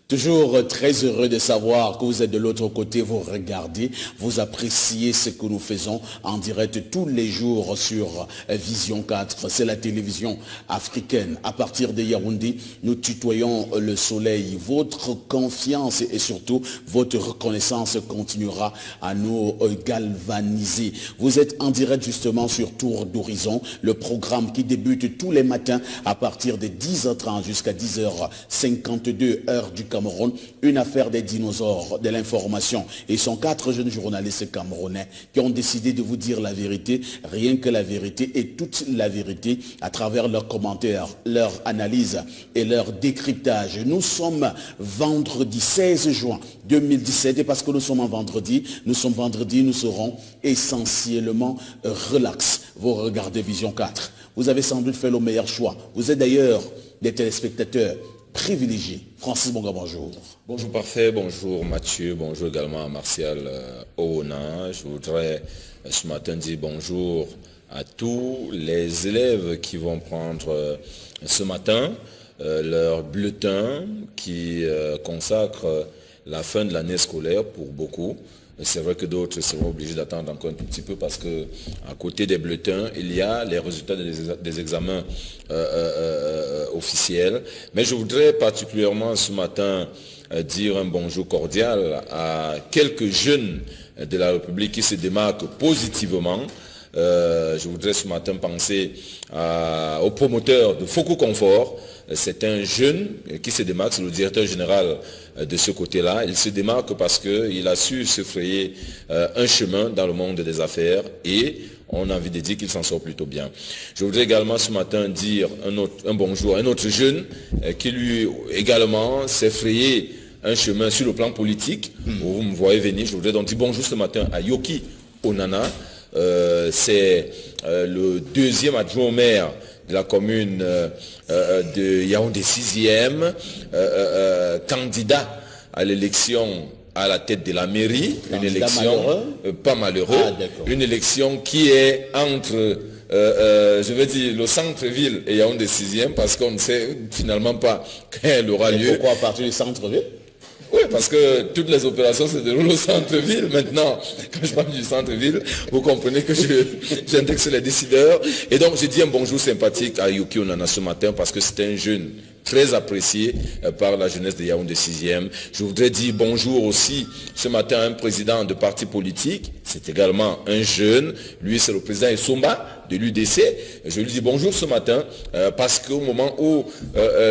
Toujours très heureux de savoir que vous êtes de l'autre côté, vous regardez, vous appréciez ce que nous faisons en direct tous les jours sur Vision 4. C'est la télévision africaine. À partir de Yaoundé, nous tutoyons le soleil. Votre confiance et surtout votre reconnaissance continuera à nous galvaniser. Vous êtes en direct justement sur Tour d'Horizon, le programme qui débute tous les matins à partir de 10h30 jusqu'à 10h52 heure du Cameroun, une affaire des dinosaures, de l'information. Et ce sont 4 jeunes journalistes camerounais qui ont décidé de vous dire la vérité, rien que la vérité et toute la vérité à travers leurs commentaires, leurs analyses et leur décryptage. Nous sommes vendredi 16 juin 2017 et parce que nous sommes vendredi, nous serons essentiellement relax. Vous regardez Vision 4. Vous avez sans doute fait le meilleur choix. Vous êtes d'ailleurs des téléspectateurs privilégié. Francis Bonga, bonjour. Bonjour Parfait, bonjour Mathieu, bonjour également à Martial Oona. Je voudrais ce matin dire bonjour à tous les élèves qui vont prendre ce matin leur bulletin qui consacre la fin de l'année scolaire pour beaucoup. C'est vrai que d'autres seront obligés d'attendre encore un tout petit peu parce que à côté des bulletins, il y a les résultats des examens officiels. Mais je voudrais particulièrement ce matin dire un bonjour cordial à quelques jeunes de la République qui se démarquent positivement. Je voudrais ce matin penser au promoteur de Foko Confort. C'est un jeune qui se démarque, c'est le directeur général de ce côté-là. Il se démarque parce qu'il a su se frayer un chemin dans le monde des affaires et on a envie de dire qu'il s'en sort plutôt bien. Je voudrais également ce matin dire un bonjour à un autre jeune qui lui également s'est frayé un chemin sur le plan politique. Vous me voyez venir. Je voudrais donc dire bonjour ce matin à Yoki Onana. C'est le deuxième adjoint au maire de la commune de Yaoundé 6e, candidat à l'élection à la tête de la mairie, une élection pas malheureux, une élection qui est entre, je veux dire, le centre-ville et Yaoundé 6e, parce qu'on ne sait finalement pas quand elle aura lieu. Pourquoi à partir du centre-ville? Oui, parce que toutes les opérations se déroulent au centre-ville. Maintenant, quand je parle du centre-ville, vous comprenez que j'indexe les décideurs. Et donc, j'ai dit un bonjour sympathique à Yuki Onana ce matin parce que c'est un jeune très apprécié par la jeunesse de Yaoundé 6e. Je voudrais dire bonjour aussi ce matin à un président de parti politique. C'est également un jeune. Lui, c'est le président Essomba de l'UDC. Je lui dis bonjour ce matin parce qu'au moment où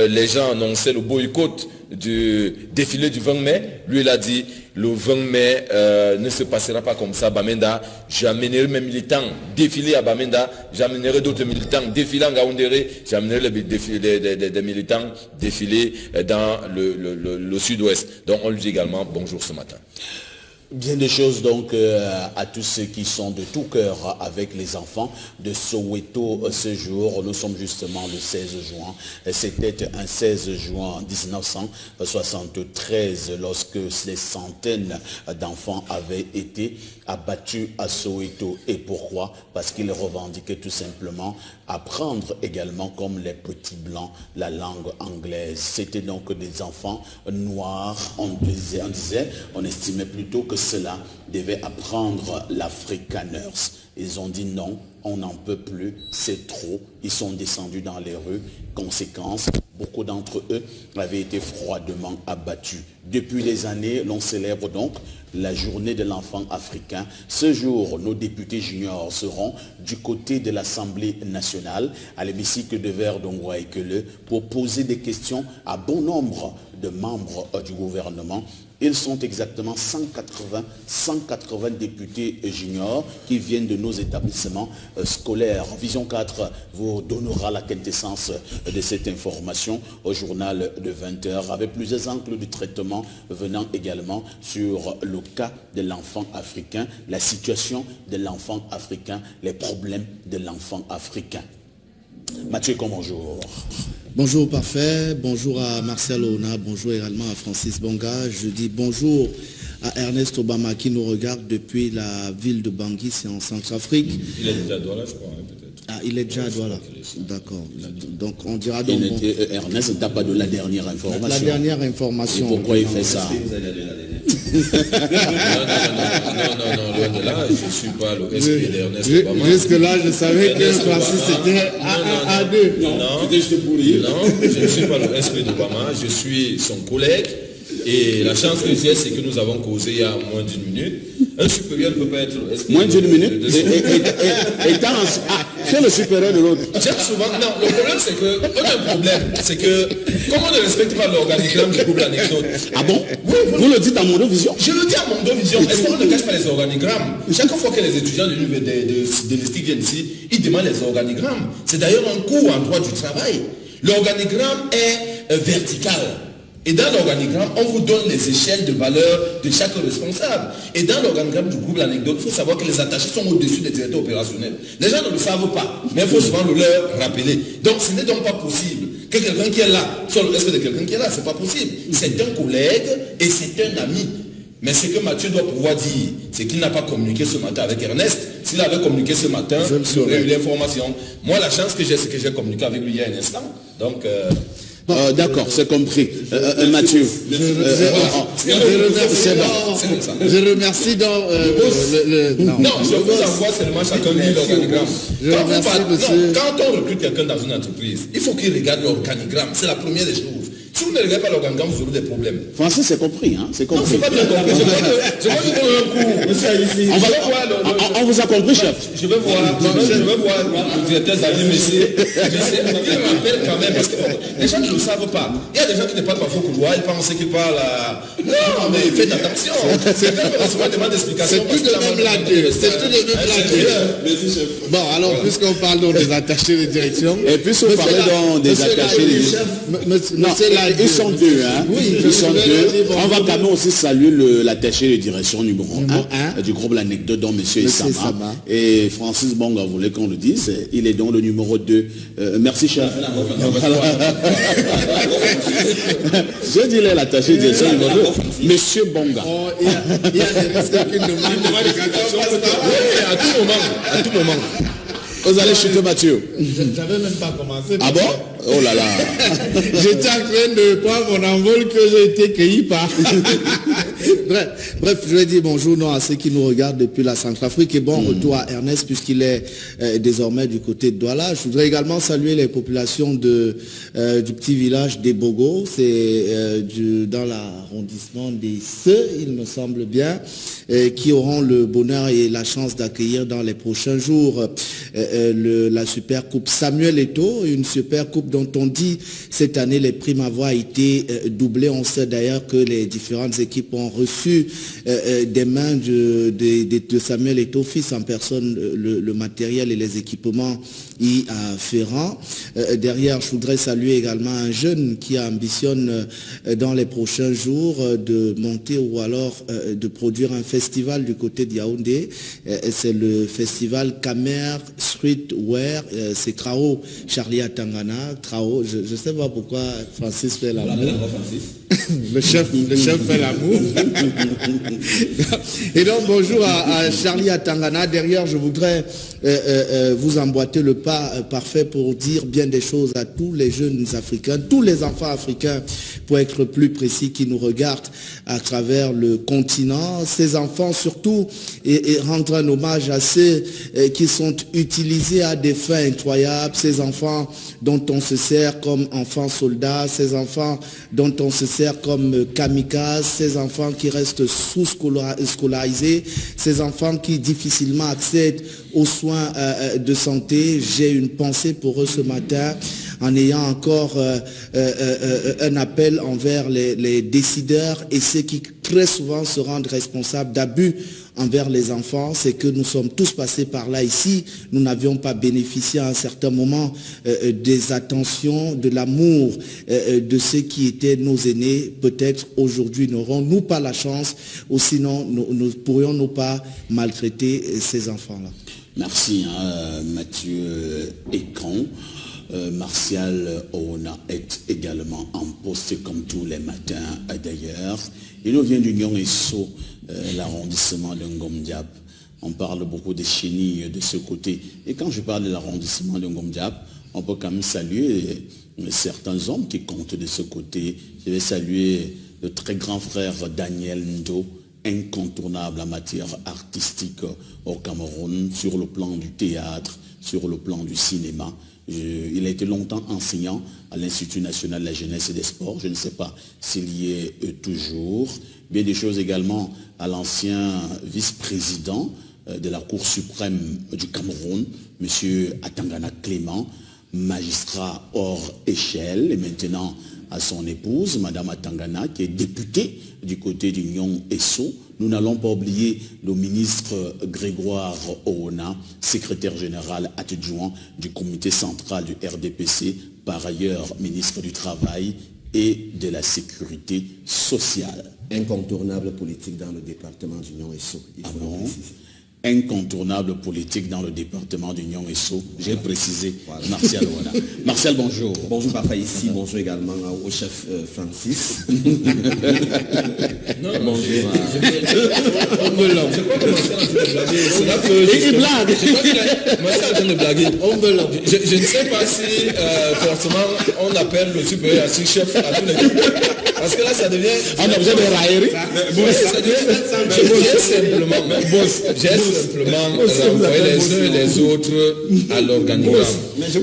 les gens annonçaient le boycott du défilé du 20 mai, lui il a dit le 20 mai ne se passera pas comme ça à Bamenda, j'amènerai mes militants défiler à Bamenda, j'amènerai d'autres militants défiler en Gaoundéré, j'amènerai des militants défiler dans le sud-ouest. Donc on lui dit également bonjour ce matin. Bien des choses donc à tous ceux qui sont de tout cœur avec les enfants de Soweto ce jour. Nous sommes justement le 16 juin. C'était un 16 juin 1973 lorsque des centaines d'enfants avaient été abattus à Soweto. Et pourquoi? Parce qu'ils revendiquaient tout simplement apprendre également comme les petits blancs la langue anglaise. C'était donc des enfants noirs, on estimait plutôt que cela devait apprendre l'afrikaners. Ils ont dit non, on n'en peut plus, c'est trop. Ils sont descendus dans les rues. Conséquence, beaucoup d'entre eux avaient été froidement abattus. Depuis des années, l'on célèbre donc la journée de l'enfant africain. Ce jour, nos députés juniors seront du côté de l'Assemblée nationale, à l'hémicycle de Verdongoa-Ekele, pour poser des questions à bon nombre de membres du gouvernement. Ils sont exactement 180 députés juniors qui viennent de nos établissements scolaires. Vision 4 vous donnera la quintessence de cette information au journal de 20h avec plusieurs angles de traitement venant également sur le cas de l'enfant africain, la situation de l'enfant africain, les problèmes de l'enfant africain. Mathieu, bonjour. Bonjour Parfait, bonjour à Martial Oona, bonjour également à Francis Bonga. Je dis bonjour à Ernest Obama qui nous regarde depuis la ville de Bangui, c'est en Centrafrique. Il est déjà là, je crois, hein, peut-être. Ah, il est déjà à Douala. D'accord. Donc on dira donc... Ernest n'a pas de la dernière information. La dernière information. Et pourquoi il fait ça? Non, loin de là, je ne suis pas le SP d'Ernest Obama. Jusque-là, je savais que Francis était à deux. Non, je ne suis pas le SP d'Obama, je suis son collègue. Et la chance que j'ai, c'est que nous avons causé il y a moins d'une minute. Un supérieur ne peut pas être SP. Moins d'une minute c'est le supérieur de l'autre. J'aime souvent... Non, le problème, c'est que... On a un problème. C'est que... Comme on ne respecte pas l'organigramme du groupe l'anecdote... Ah bon? Oui, vous le dites à Mondovision? Je le dis à Mondovision. Est-ce qu'on ne cache pas les organigrammes? Chaque fois que les étudiants de l'ESTIC viennent ici, ils demandent les organigrammes. C'est d'ailleurs un cours en droit du travail. L'organigramme est vertical. Et dans l'organigramme, on vous donne les échelles de valeur de chaque responsable. Et dans l'organigramme du groupe l'anecdote, il faut savoir que les attachés sont au-dessus des directeurs opérationnels. Les gens ne le savent pas, mais il faut souvent le leur rappeler. Donc ce n'est donc pas possible que quelqu'un qui est là soit le respect de quelqu'un qui est là. Ce n'est pas possible. C'est un collègue et c'est un ami. Mais ce que Mathieu doit pouvoir dire, c'est qu'il n'a pas communiqué ce matin avec Ernest. S'il avait communiqué ce matin, j'aurais eu l'information. Moi, la chance que j'ai, c'est que j'ai communiqué avec lui il y a un instant. Donc... D'accord, c'est compris. Mathieu. Je remercie donc non, je vous envoie seulement chacun de l'organigramme. Quand on recrute quelqu'un dans une entreprise, il faut qu'il regarde l'organigramme. C'est la première des choses. Si vous ne regardez pas l'organigramme, vous aurez des problèmes. Français, c'est compris, hein? C'est compris. Non, c'est pas bien compris. Je vais vous donner un cours. On vous a compris, chef. Je vais voir le directeur Xavier Messier. Il rappelle quand même, parce que les gens ne le savent pas. Il y a des gens qui ne parlent pas faux couloir, ils pensent qu'ils parlent à... Non, mais faites attention. C'est quand même recevoir des demandes d'explication. C'est tout de même là-dessus. C'est tout de même là-dessus. Bon, alors, puisqu'on parle donc des attachés de direction... Et puisqu'on parle donc des attachés de direction... Ils sont deux, hein? Oui, ils sont deux. On va quand même aussi saluer l'attaché de direction numéro 1 du groupe l'anecdote dont M. Issama. Et Francis Bonga voulait qu'on le dise. Il est donc le numéro 2. Merci, chef. Je dis l'attaché de direction numéro 2. Monsieur Bonga. Il y a des risques qu'une demande à tout moment. Vous allez chuter Mathieu. J'avais même pas commencé. Ah bon? Oh là là. J'étais en train de prendre mon envol que j'ai été cueilli par. Bref, je vais dire bonjour à ceux qui nous regardent depuis la Centrafrique et bon retour à Ernest puisqu'il est désormais du côté de Douala. Je voudrais également saluer les populations du petit village des Bogo. C'est dans l'arrondissement des Ceux, il me semble bien, qui auront le bonheur et la chance d'accueillir dans les prochains jours la super coupe Samuel Eto'o, une super coupe dont on dit cette année les primes avoir été doublées. On sait d'ailleurs que les différentes équipes ont reçu des mains de Samuel Eto'o fils en personne le matériel et les équipements y afférents. Derrière, je voudrais saluer également un jeune qui ambitionne dans les prochains jours de monter ou alors de produire un festival du côté de Yaoundé. C'est le festival Kamer Streetwear. C'est Trao Charlie Atangana. Trao, je ne sais pas pourquoi Francis fait l'amour. Le chef fait l'amour. Et donc bonjour à Charlie Atangana. Derrière, je voudrais vous emboîter le pas parfait pour dire bien des choses à tous les jeunes africains, tous les enfants africains, pour être plus précis, qui nous regardent à travers le continent. Ces enfants surtout, et rendre un hommage à ceux qui sont utilisés à des fins incroyables, ces enfants dont on se sert comme enfants soldats, ces enfants dont on se sert comme kamikazes, ces enfants qui restent sous-scolarisés, ces enfants qui difficilement accèdent aux soins de santé. J'ai une pensée pour eux ce matin en ayant encore un appel envers les décideurs et ceux qui très souvent se rendent responsables d'abus envers les enfants. C'est que nous sommes tous passés par là ici. Nous n'avions pas bénéficié à un certain moment des attentions, de l'amour de ceux qui étaient nos aînés. Peut-être aujourd'hui n'aurons-nous pas la chance, ou sinon nous pourrions-nous pas maltraiter ces enfants-là. Merci Mathieu Ekran. Martial Oona est également en poste comme tous les matins d'ailleurs. Il nous vient d'Union Esso, l'arrondissement de Ngom Diap. On parle beaucoup des chenilles de ce côté. Et quand je parle de l'arrondissement de Ngom-Diap, on peut quand même saluer certains hommes qui comptent de ce côté. Je vais saluer le très grand frère Daniel Ndo, incontournable en matière artistique au Cameroun, sur le plan du théâtre, sur le plan du cinéma. Il a été longtemps enseignant à l'Institut national de la jeunesse et des sports. Je ne sais pas s'il y est toujours. Bien des choses également à l'ancien vice-président de la Cour suprême du Cameroun, M. Atangana Clément, magistrat hors échelle, et maintenant à son épouse, Mme Atangana, qui est députée du côté d'Union Esso. Nous n'allons pas oublier le ministre Grégoire Oona, secrétaire général adjoint du comité central du RDPC, par ailleurs ministre du Travail et de la Sécurité sociale. Incontournable politique dans le département d'Union Esso. Incontournable politique dans le département d'Union Esso. J'ai précisé, voilà. Martial Oana. Martial, bonjour. Bonjour papa ici, bonjour également au chef Francis. Non, bonjour. On me lance. Je crois que Martial est en train de blaguer. C'est là que il blague. Je crois que Martial est en train de blaguer. On me lance. Je ne sais pas si forcément on appelle le supérieur à chef à tous les coups. Parce que là ça devient... On a besoin de raillerie. J'ai simplement renvoyer les uns et les autres à l'organigramme.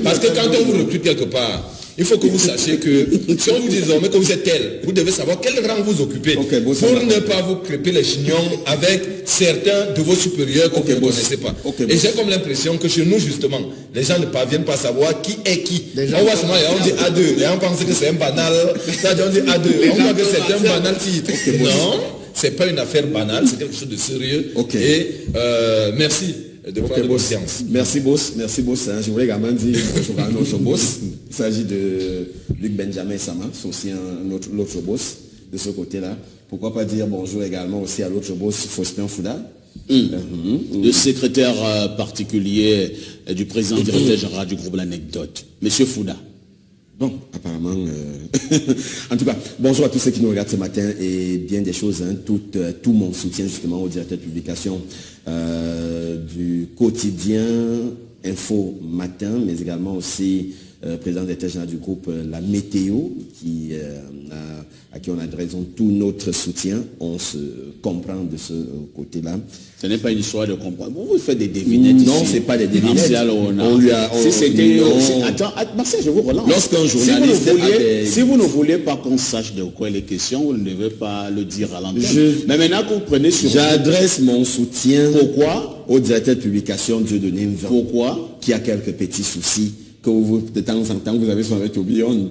Parce que quand on vous recrute quelque part, il faut que vous sachiez que si on vous dit désormais que vous êtes tel, vous devez savoir quel rang vous occupez pour ne pas vous crêper les chignons avec certains de vos supérieurs que vous ne connaissez pas. Et j'ai comme l'impression que chez nous justement, les gens ne parviennent pas à savoir qui est qui. On voit souvent, on dit A2, et on pense que c'est un banal, on dit A2, on voit que c'est un banal titre. Non, c'est pas une affaire banale, c'est quelque chose de sérieux. Et merci de prendre conscience. Merci boss, hein. Je voulais également dire bonjour à notre boss. Il s'agit de Luc Benjamin Sama, c'est aussi l'autre boss de ce côté-là. Pourquoi pas dire bonjour également aussi à l'autre boss, Faustin Fouda. Le secrétaire particulier du président directeur général du groupe L'Anecdote, Monsieur Fouda. Bon, apparemment, en tout cas, bonjour à tous ceux qui nous regardent ce matin et bien des choses, hein, tout mon soutien justement au directeur de publication du quotidien Info Matin, mais également aussi président directeur général du groupe La Météo, à qui on adresse tout notre soutien. On se comprend de ce côté-là. Ce n'est pas une histoire de comprendre. Vous faites des devinettes. Non, ce n'est pas des devinettes. On lui a... Attends, Marcel, je vous relance. Lorsqu'un journaliste... Si vous ne voulez pas qu'on sache de quoi il est question, vous ne devez pas le dire à l'antenne. Mais maintenant que vous prenez sur... J'adresse mon soutien... Pourquoi? Au directeur de publication Dieudonné Mvan. Pourquoi? Qui a quelques petits soucis que vous, de temps en temps, vous avez son avec Toby Hunt.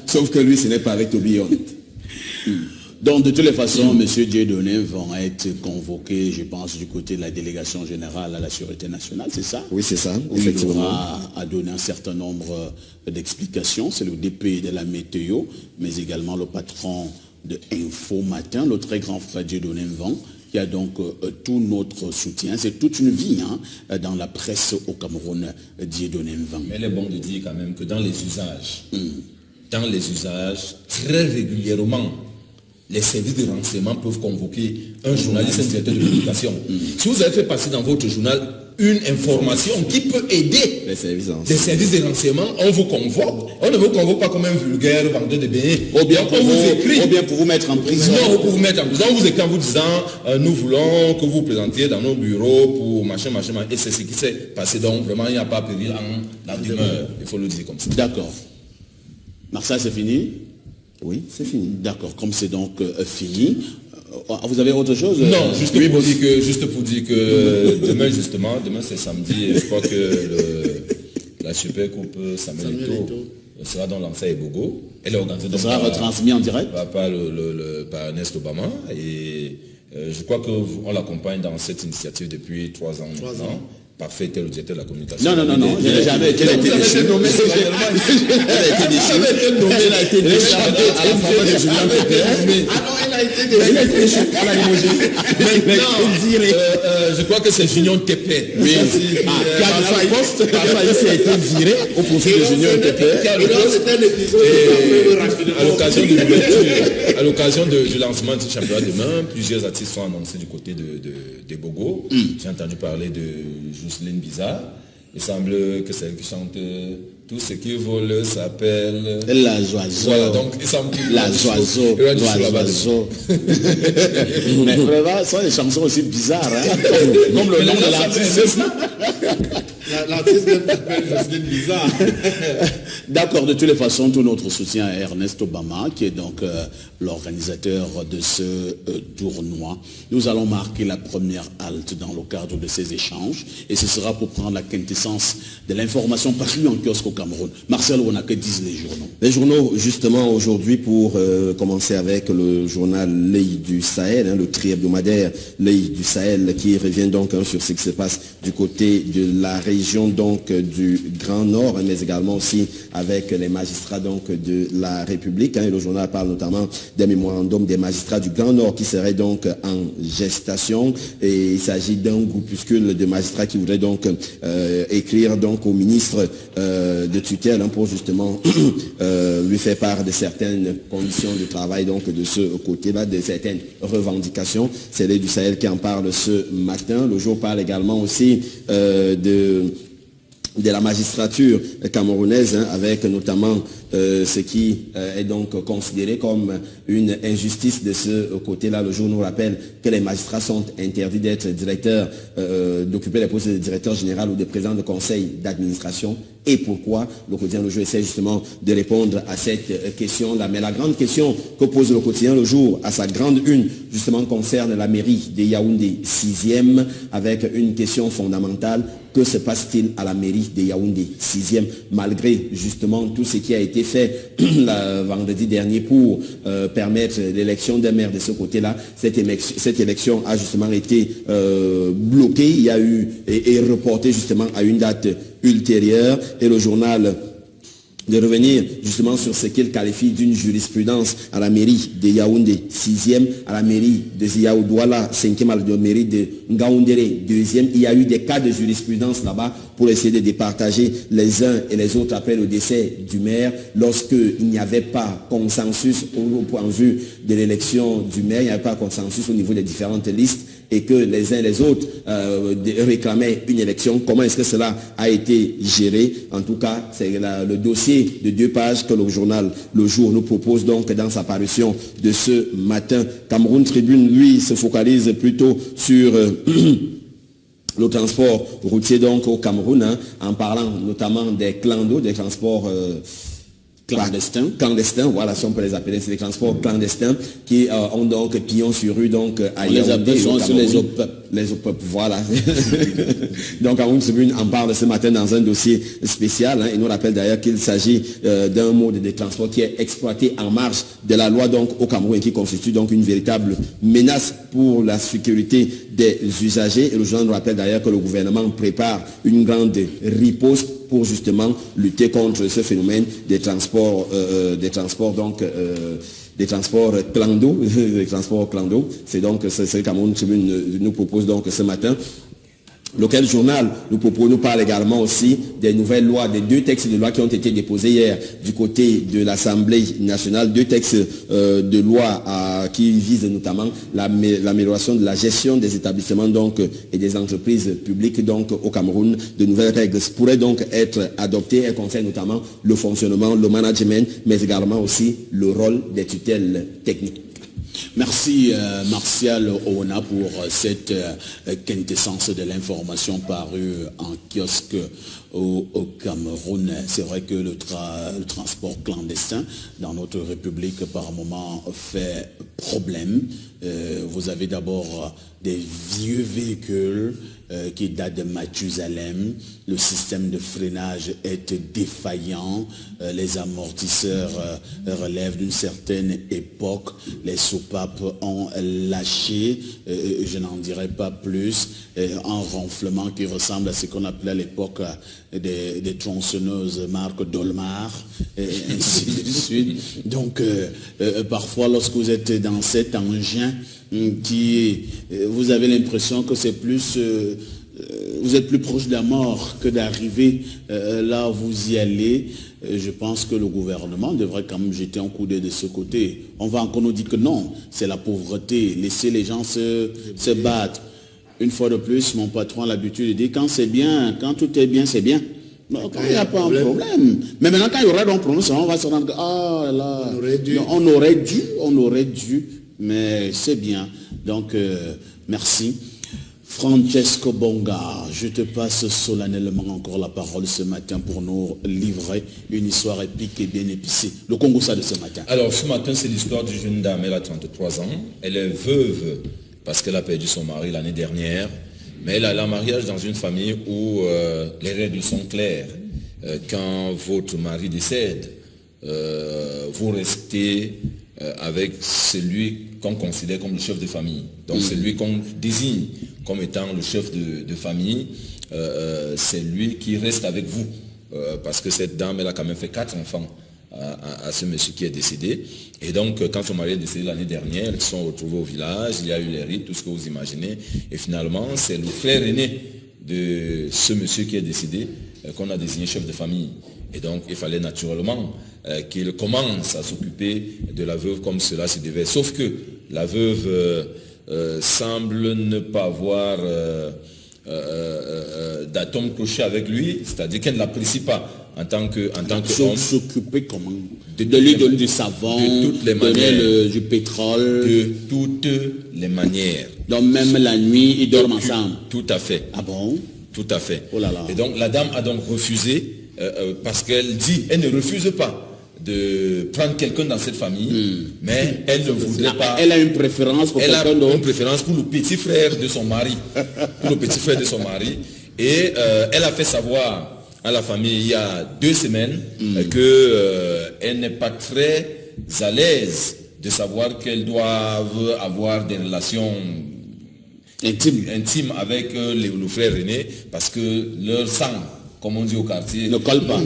Sauf que lui, ce n'est pas avec Toby Hunt. Donc, de toutes les façons, M. Dieudonné vont être convoqués, je pense, du côté de la délégation générale à la Sûreté nationale, c'est ça? Oui, c'est ça, effectivement. Il aura à donner un certain nombre d'explications. C'est le DP de La Météo, mais également le patron de Info Matin, le très grand frère Dieudonné Mvan, qui a donc tout notre soutien. C'est toute une vie dans la presse au Cameroun, Dieudonné Mvan. Mais il est bon de dire quand même que dans les usages, très régulièrement, les services de renseignement peuvent convoquer un journaliste, un directeur de publication. Si vous avez fait passer dans votre journal une information qui peut aider les services de renseignement, on vous convoque. On ne vous convoque pas comme un vulgaire vendeur de billets. Ou bien pour vous mettre en prison. Non, pour vous mettre en prison. On vous écrit en vous disant nous voulons que vous présentiez dans nos bureaux pour machin. Et c'est ce qui s'est passé. Donc vraiment, il n'y a pas péril en la demeure. Il faut le dire comme ça. D'accord. Marseille, c'est fini? Oui, c'est fini. D'accord. Comme c'est donc fini. Vous avez autre chose? Non, juste pour dire que demain c'est samedi et je crois que la Super Coupe Samuel Eto'o sera dans l'Ansa et Bogo. Elle est organisée donc sera retransmis en direct par Ernest Obama et je crois qu'on l'accompagne dans cette initiative depuis 3 ans maintenant. parfait tel directeur de la communication. Non, je n'ai jamais été nommé. Elle a été nommée à la faveur de Julien Pépé. Ah non, elle a été déchue. Je crois que c'est Junior Tepé. Oui, parfois ici a été viré au profit de Junior Tepé. À l'occasion du lancement du championnat demain, plusieurs artistes sont annoncés du côté de Bogo. J'ai entendu parler de Jocelyne Bizarre. Il semble que celle qui chante tout ce qui vole s'appelle La Joiseau. Voilà, donc il semble que La Joiseau. Mais vraiment, ce sont des chansons aussi bizarres, hein? Comme le nom de l'artiste. L'artiste s'appelle Jocelyne Bizarre. D'accord, de toutes les façons, tout notre soutien à Ernest Obama, qui est donc l'organisateur de ce tournoi. Nous allons marquer la première halte dans le cadre de ces échanges, et ce sera pour prendre la quintessence de l'information parue en kiosque au Cameroun. Marcel, on a que disent les journaux. Les journaux, justement, aujourd'hui, pour commencer avec le journal L'Œil du Sahel, le tri-hebdomadaire L'Œil du Sahel, qui revient donc sur ce qui se passe du côté de la région donc du Grand Nord, mais également aussi avec les magistrats donc de la République. Et le journal parle notamment des mémorandums des magistrats du Grand Nord qui seraient donc en gestation. Et il s'agit d'un groupuscule de magistrats qui voudraient donc écrire donc au ministre de tutelle pour justement lui faire part de certaines conditions de travail donc de ce côté-là, de certaines revendications. C'est l'Œil du Sahel qui en parle ce matin. Le jour parle également aussi de la magistrature camerounaise, avec notamment ce qui est donc considéré comme une injustice de ce côté-là. Le jour nous rappelle que les magistrats sont interdits d'être directeurs, d'occuper les postes de directeur général ou de président de conseil d'administration. Et pourquoi? Le quotidien Le Jour essaie justement de répondre à cette question-là. Mais la grande question que pose le quotidien Le Jour à sa grande une, justement, concerne la mairie de Yaoundé 6e, avec une question fondamentale. Que se passe-t-il à la mairie de Yaoundé 6e, malgré justement tout ce qui a été fait vendredi dernier pour permettre l'élection d'un maire de ce côté-là? Cette élection a justement été bloquée, il y a eu et reportée justement à une date ultérieure, et le journal de revenir justement sur ce qu'il qualifie d'une jurisprudence à la mairie de Yaoundé 6e, à la mairie de Ziaou Douala 5e, à la mairie de Ngaoundéré 2e. Il y a eu des cas de jurisprudence là-bas pour essayer de départager les uns et les autres après le décès du maire, lorsqu'il n'y avait pas consensus au point de vue de l'élection du maire, il n'y avait pas consensus au niveau des différentes listes, et que les uns et les autres réclamaient une élection. Comment est-ce que cela a été géré? En tout cas, c'est le dossier de 2 pages que le journal Le Jour nous propose donc dans sa parution de ce matin. Cameroun Tribune, lui, se focalise plutôt sur le transport routier donc au Cameroun, en parlant notamment des clans d'eau, des transports clandestins, voilà, si on peut les appeler, c'est les transports clandestins qui ont donc pignon sur rue donc à Yaoundé, les OPEP, voilà. Donc Cameroun Tribune en parle ce matin dans un dossier spécial, il nous rappelle d'ailleurs qu'il s'agit d'un mode de transport qui est exploité en marge de la loi donc au Cameroun et qui constitue donc une véritable menace pour la sécurité des usagers. Et le journal nous rappelle d'ailleurs que le gouvernement prépare une grande riposte pour justement lutter contre ce phénomène des transports clando. C'est donc ce que Cameroun Tribune nous propose donc ce matin. Lequel journal nous parle également aussi des nouvelles lois, des 2 textes de loi qui ont été déposés hier du côté de l'Assemblée nationale, 2 textes de loi qui visent notamment l'amélioration de la gestion des établissements donc et des entreprises publiques donc au Cameroun. De nouvelles règles pourraient donc être adoptées. Elles concernent notamment le fonctionnement, le management, mais également aussi le rôle des tutelles techniques. Merci Martial Oona pour cette quintessence de l'information parue en kiosque au Cameroun. C'est vrai que le transport clandestin dans notre République par moment fait problème. Vous avez d'abord des vieux véhicules qui datent de Mathusalem. Le système de freinage est défaillant. Les amortisseurs relèvent d'une certaine époque. Les soupapes ont lâché. Je n'en dirai pas plus. Un renflement qui ressemble à ce qu'on appelait à l'époque des tronçonneuses marque Dolmar, et ainsi de suite. Donc, parfois, lorsque vous êtes dans cet engin, vous avez l'impression que c'est plus, vous êtes plus proche de la mort que d'arriver là où vous y allez. Je pense que le gouvernement devrait quand même jeter un coup d'œil de ce côté. On va encore nous dire que non, c'est la pauvreté, laisser les gens se battre. Une fois de plus, mon patron a l'habitude de dire quand c'est bien, quand tout est bien, c'est bien. Non, quand il n'y a pas un problème. Mais maintenant, quand il y aura un problème, on va se rendre compte, ah là, on aurait dû, mais c'est bien. Donc, merci. Francesco Bonga, je te passe solennellement encore la parole ce matin pour nous livrer une histoire épique et bien épicée. Le Congo, ça de ce matin. Alors, ce matin, c'est l'histoire d'une jeune dame, elle a 33 ans. Elle est veuve parce qu'elle a perdu son mari l'année dernière. Mais elle a un mariage dans une famille où les règles sont claires. Quand votre mari décède, vous restez avec celui qu'on considère comme le chef de famille. Donc celui qu'on désigne comme étant le chef de famille, c'est lui qui reste avec vous. Parce que cette dame, elle a quand même fait 4 enfants à ce monsieur qui est décédé. Et donc, quand son mari est décédé l'année dernière, ils se sont retrouvés au village, il y a eu les rites, tout ce que vous imaginez. Et finalement, c'est le frère aîné de ce monsieur qui est décédé qu'on a désigné chef de famille. Et donc, il fallait naturellement qu'il commence à s'occuper de la veuve comme cela se devait. Sauf que la veuve semble ne pas avoir d'atome cloché avec lui, c'est-à-dire qu'elle ne l'apprécie pas en tant qu'homme. S'occuper comment? De lui donner du savon, de toutes les manières, du pétrole. De toutes les manières. Donc même la nuit, ils dorment ensemble. Tout à fait. Ah bon? Tout à fait. Oh là là. Et donc la dame a donc refusé, parce qu'elle dit, elle ne refuse pas de prendre quelqu'un dans cette famille, mais elle ne voudrait pas. Elle a une préférence pour quelqu'un d'autre. Elle a une préférence pour le petit frère de son mari. Pour le petit frère de son mari. Et elle a fait savoir à la famille il y a 2 semaines qu'elle n'est pas très à l'aise de savoir qu'elles doivent avoir des relations intimes avec le frère aîné, parce que leur sang, comme on dit au quartier, ne colle pas.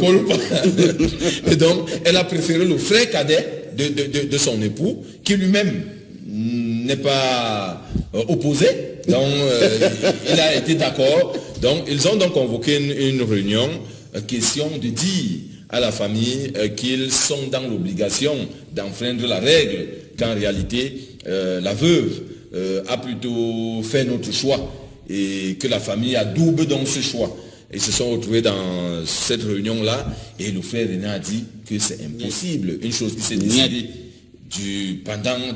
Et donc, elle a préféré le frère cadet de son épout, qui lui-même n'est pas opposé. Donc, il a été d'accord. Donc, ils ont donc convoqué une réunion, question de dire à la famille qu'ils sont dans l'obligation d'enfreindre la règle, qu'en réalité, la veuve a plutôt fait notre choix et que la famille a double dans ce choix. Ils se sont retrouvés dans cette réunion-là et le frère aîné a dit que c'est impossible. Une chose qui s'est décidée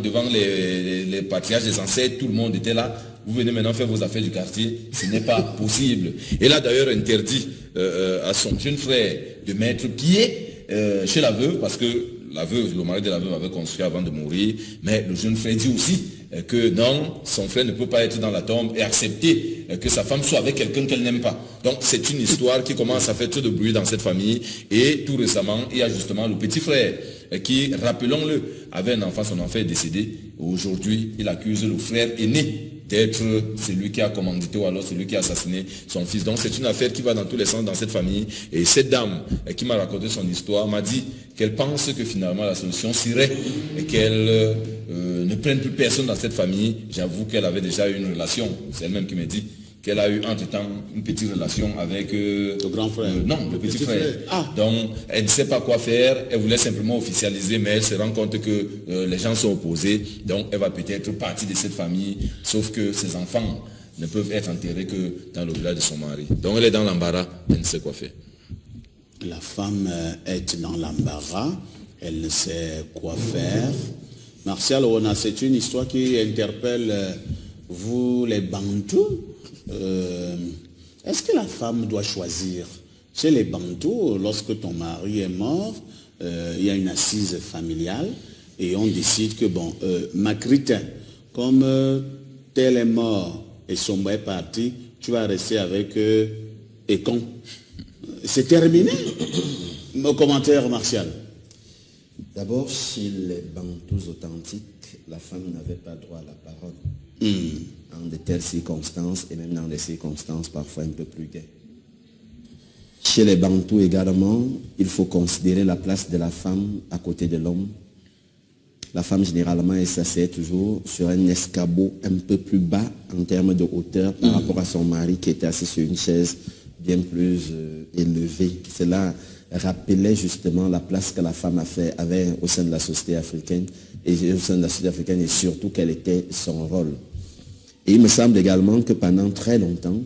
devant les patriarches des ancêtres, tout le monde était là. Vous venez maintenant faire vos affaires du quartier, ce n'est pas possible. Elle a d'ailleurs interdit à son jeune frère de mettre pied chez la veuve, parce que la veuve, le mari de la veuve avait construit avant de mourir, mais le jeune frère dit aussi que non, son frère ne peut pas être dans la tombe et accepter que sa femme soit avec quelqu'un qu'elle n'aime pas. Donc c'est une histoire qui commence à faire trop de bruit dans cette famille. Et tout récemment, il y a justement le petit frère qui, rappelons-le, avait un enfant, son enfant est décédé. Aujourd'hui, il accuse le frère aîné d'être celui qui a commandité ou alors celui qui a assassiné son fils. Donc c'est une affaire qui va dans tous les sens dans cette famille. Et cette dame qui m'a raconté son histoire m'a dit qu'elle pense que finalement la solution serait qu'elle ne prenne plus personne dans cette famille. J'avoue qu'elle avait déjà eu une relation, c'est elle-même qui me dit qu'elle a eu entre-temps une petite relation avec le grand frère. Non, le petit frère. Donc elle ne sait pas quoi faire, elle voulait simplement officialiser, mais elle se rend compte que les gens sont opposés, donc elle va peut-être partie de cette famille, sauf que ses enfants ne peuvent être enterrés que dans le village de son mari. Donc elle est dans l'embarras, elle ne sait quoi faire. La femme est dans l'embarras, elle ne sait quoi faire. Martial Ona, c'est une histoire qui interpelle vous les Bantous. Est-ce que la femme doit choisir Chez les Bantous, lorsque ton mari est mort, il y a une assise familiale et on décide que, bon, Macrite, comme tel est mort et son est parti, tu vas rester avec Ekon. C'est terminé. Mon commentaire, Martial. D'abord, chez les Bantous authentiques, la femme n'avait pas droit à la parole. En de telles circonstances, et même dans des circonstances parfois un peu plus gaies. Chez les Bantous également, il faut considérer la place de la femme à côté de l'homme. La femme, généralement, elle s'assied toujours sur un escabeau un peu plus bas en termes de hauteur par rapport à son mari qui était assis sur une chaise bien plus élevée. Cela rappelait justement la place que la femme avait au sein de la société africaine et surtout quel était son rôle. Et il me semble également que pendant très longtemps,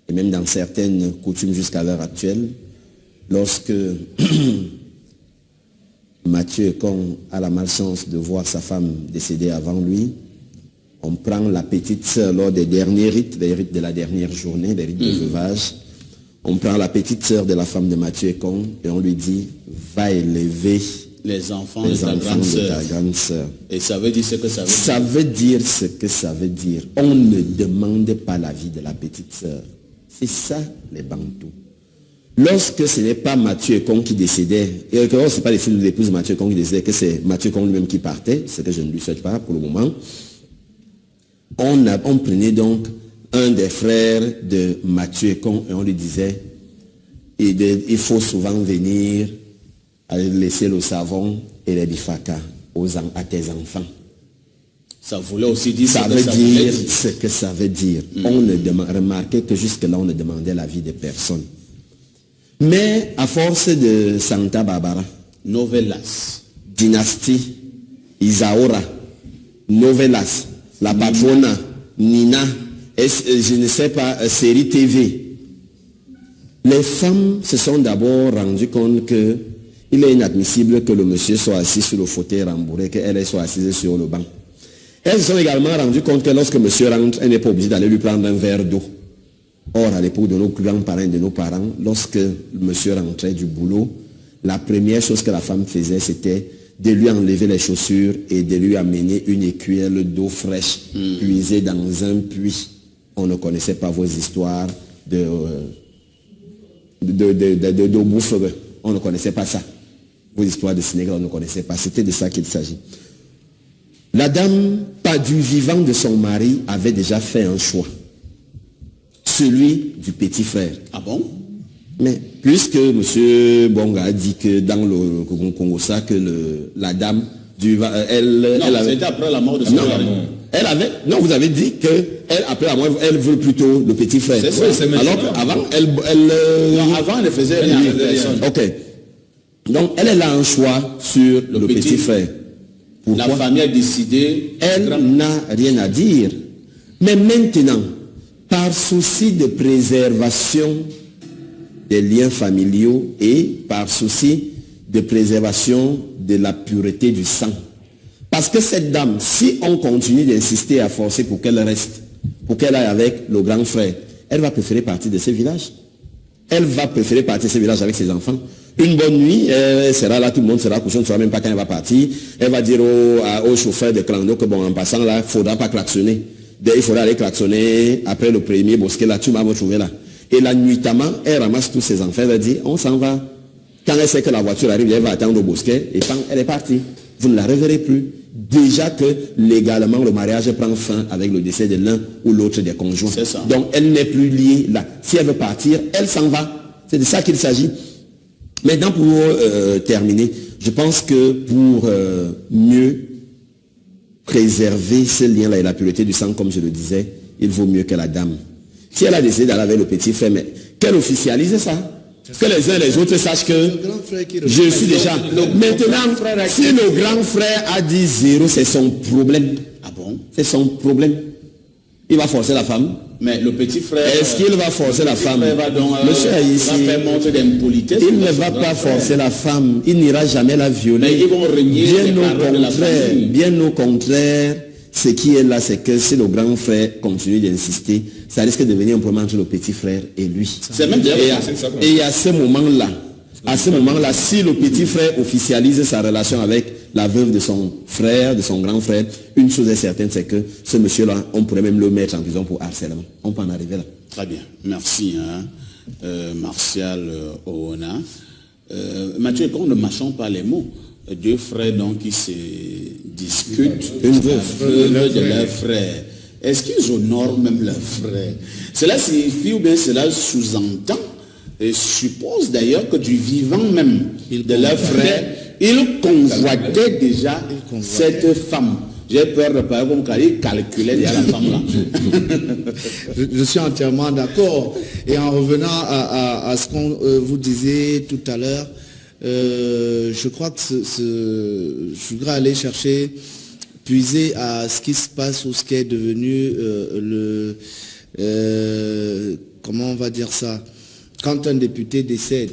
et même dans certaines coutumes jusqu'à l'heure actuelle, lorsque Mathieu Ekong a la malchance de voir sa femme décédée avant lui, on prend la petite sœur lors des derniers rites, les rites de la dernière journée, les rites de veuvage. On prend la petite sœur de la femme de Mathieu Ekong et on lui dit, va élever les enfants de ta grande sœur. Et ça veut dire ce que ça veut dire. Ça veut dire ce que ça veut dire. On ne demande pas l'avis de la petite sœur. C'est ça les Bantous. Lorsque ce n'est pas Mathieu Ekong qui décédait, et que ce n'est pas les filles de l'épouse de Mathieu Ekong qui décédait, que c'est Mathieu Ekong lui-même qui partait, ce que je ne lui souhaite pas pour le moment, on prenait donc un des frères de Mathieu Ekong et on lui disait, il faut souvent venir laisser le savon et les bifaka à tes enfants. Ça voulait aussi dire ça veut dire ce que ça veut dire. On ne remarquait que jusque-là, on ne demandait l'avis de personne. Mais à force de Santa Barbara, Novelas, Dynastie, Isaora, Novelas, La Patrona, Nina, je ne sais pas, Série TV, les femmes se sont d'abord rendues compte que il est inadmissible que le monsieur soit assis sur le fauteuil rembourré, qu'elle soit assise sur le banc. Elles se sont également rendues compte que lorsque monsieur rentre, elle n'est pas obligée d'aller lui prendre un verre d'eau. Or, à l'époque de nos grands-parents et de nos parents, lorsque le monsieur rentrait du boulot, la première chose que la femme faisait, c'était de lui enlever les chaussures et de lui amener une écuelle d'eau fraîche, puisée dans un puits. On ne connaissait pas vos histoires de bouffe. On ne connaissait pas ça. Vos histoires de Sénégal, on ne connaissait pas. C'était de ça qu'il s'agit. La dame, pas du vivant de son mari, avait déjà fait un choix. Celui du petit frère. Ah bon? Mais puisque M. Bonga a dit que dans le Congo, ça, que la dame, elle avait... c'était après la mort de son mari. Elle avait... Non, vous avez dit que après la mort, elle veut plutôt le petit frère. C'est ça, c'est alors qu'avant, non, avant, elle ne faisait rien avec personne. Ok. Donc, elle a un choix sur le petit frère. Pourquoi? La famille a décidé... Elle n'a rien à dire. Mais maintenant, par souci de préservation des liens familiaux et par souci de préservation de la pureté du sang. Parce que cette dame, si on continue d'insister à forcer pour qu'elle reste, pour qu'elle aille avec le grand frère, elle va préférer partir de ce village. Elle va préférer partir de ce village avec ses enfants. Une bonne nuit, elle sera là, tout le monde sera couché, on ne saura même pas quand elle va partir. Elle va dire au chauffeur de clando que bon, en passant là, il ne faudra pas klaxonner. Il faudra aller klaxonner après le premier bosquet là, tu m'as retrouvé là. Et la nuitamment, elle ramasse tous ses enfants, elle va dire, on s'en va. Quand elle sait que la voiture arrive, elle va attendre au bosquet et quand elle est partie, vous ne la reverrez plus. Déjà que légalement le mariage prend fin avec le décès de l'un ou l'autre des conjoints. Donc elle n'est plus liée là. Si elle veut partir, elle s'en va. C'est de ça qu'il s'agit. Maintenant pour terminer, je pense que pour mieux préserver ce lien-là et la pureté du sang, comme je le disais, il vaut mieux que la dame. Si elle a décidé d'aller avec le petit frère, mais qu'elle officialise ça. Que les uns et les autres sachent que je suis déjà... Maintenant, si le grand frère a dit 0, c'est son problème. Ah bon? C'est son problème. Il va forcer la femme. Mais le petit frère... Est-ce qu'il va forcer la femme? Monsieur ici, va faire montre d'impolitesse. Il ne va pas forcer la femme. Il n'ira jamais la violer. Mais ils vont régner bien au contraire. ce qui est là, c'est que si le grand frère continue d'insister, ça risque de devenir un problème entre le petit frère et lui. C'est même et à ce moment-là, si le petit frère officialise sa relation avec la veuve de son frère, de son grand frère, une chose est certaine, c'est que ce monsieur-là, on pourrait même le mettre en prison pour harcèlement. On peut en arriver là. Très bien. Merci, Martial Oona. Mathieu, quand ne mâchons pas les mots, deux frères donc qui se discutent, une veuve de leur frère. Est-ce qu'ils honorent même leur frère? Cela signifie ou bien cela sous-entend et suppose d'ailleurs que du vivant même de leur frère, ils convoitaient déjà cette femme. J'ai peur de parler comme quand il calculait déjà la femme là. Je suis entièrement d'accord. Et en revenant à ce qu'on vous disait tout à l'heure, je crois que je voudrais aller chercher, puiser à ce qui se passe ou ce qui est devenu comment on va dire ça, quand un député décède,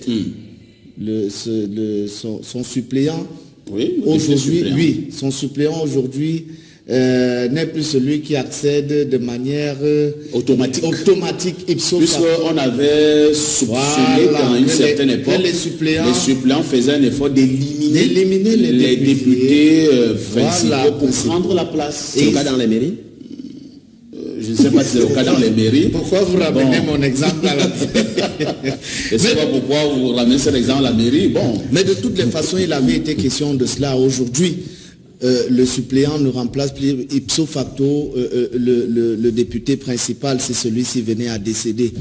son suppléant, aujourd'hui, son suppléant aujourd'hui n'est plus celui qui accède de manière automatique ipso facto. Puisqu'on avait soupçonné qu'à une certaine époque, les suppléants faisaient un effort d'éliminer les députés principaux pour prendre la place. C'est le cas dans les mairies? Je ne sais pas si c'est le cas dans les mairies. Pourquoi vous ramenez mon exemple à la mairie? Je ne sais pas pourquoi vous ramenez cet exemple à la mairie. Bon. Mais de toutes les façons, il avait été question de cela. Aujourd'hui, le suppléant ne remplace plus ipso facto le député principal si celui-ci venait à décéder.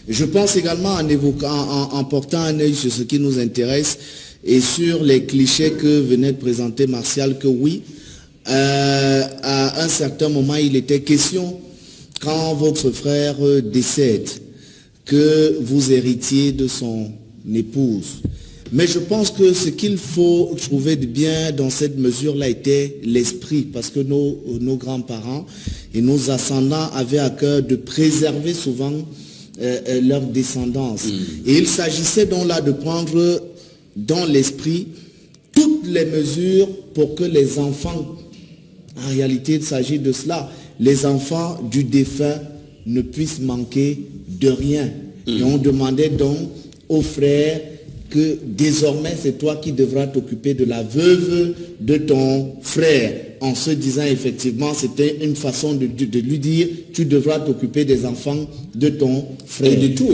Je pense également en portant un œil sur ce qui nous intéresse et sur les clichés que venait de présenter Martial, que oui, à un certain moment, il était question, quand votre frère décède, que vous héritiez de son épouse. Mais je pense que ce qu'il faut trouver de bien dans cette mesure-là était l'esprit, parce que nos grands-parents et nos ascendants avaient à cœur de préserver souvent leur descendance. Et il s'agissait donc là de prendre dans l'esprit toutes les mesures pour que les enfants, en réalité il s'agit de cela, les enfants du défunt ne puissent manquer de rien. Et on demandait donc aux frères que désormais c'est toi qui devras t'occuper de la veuve de ton frère, en se disant effectivement c'était une façon de lui dire tu devras t'occuper des enfants de ton frère. Et de tout.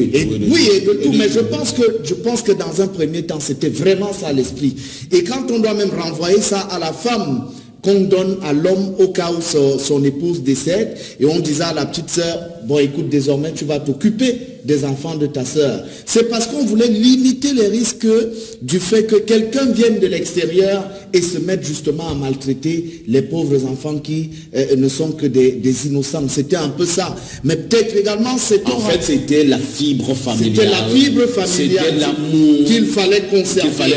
Mais je pense que dans un premier temps c'était vraiment ça l'esprit. Et quand on doit même renvoyer ça à la femme qu'on donne à l'homme au cas où son épouse décède, et on disait à la petite sœur, bon écoute, désormais tu vas t'occuper des enfants de ta sœur. C'est parce qu'on voulait limiter les risques du fait que quelqu'un vienne de l'extérieur et se mette justement à maltraiter les pauvres enfants qui ne sont que des innocents. C'était un peu ça. Mais peut-être également c'était... En fait, c'était la fibre familiale. C'était la fibre familiale. C'était l'amour qu'il fallait conserver.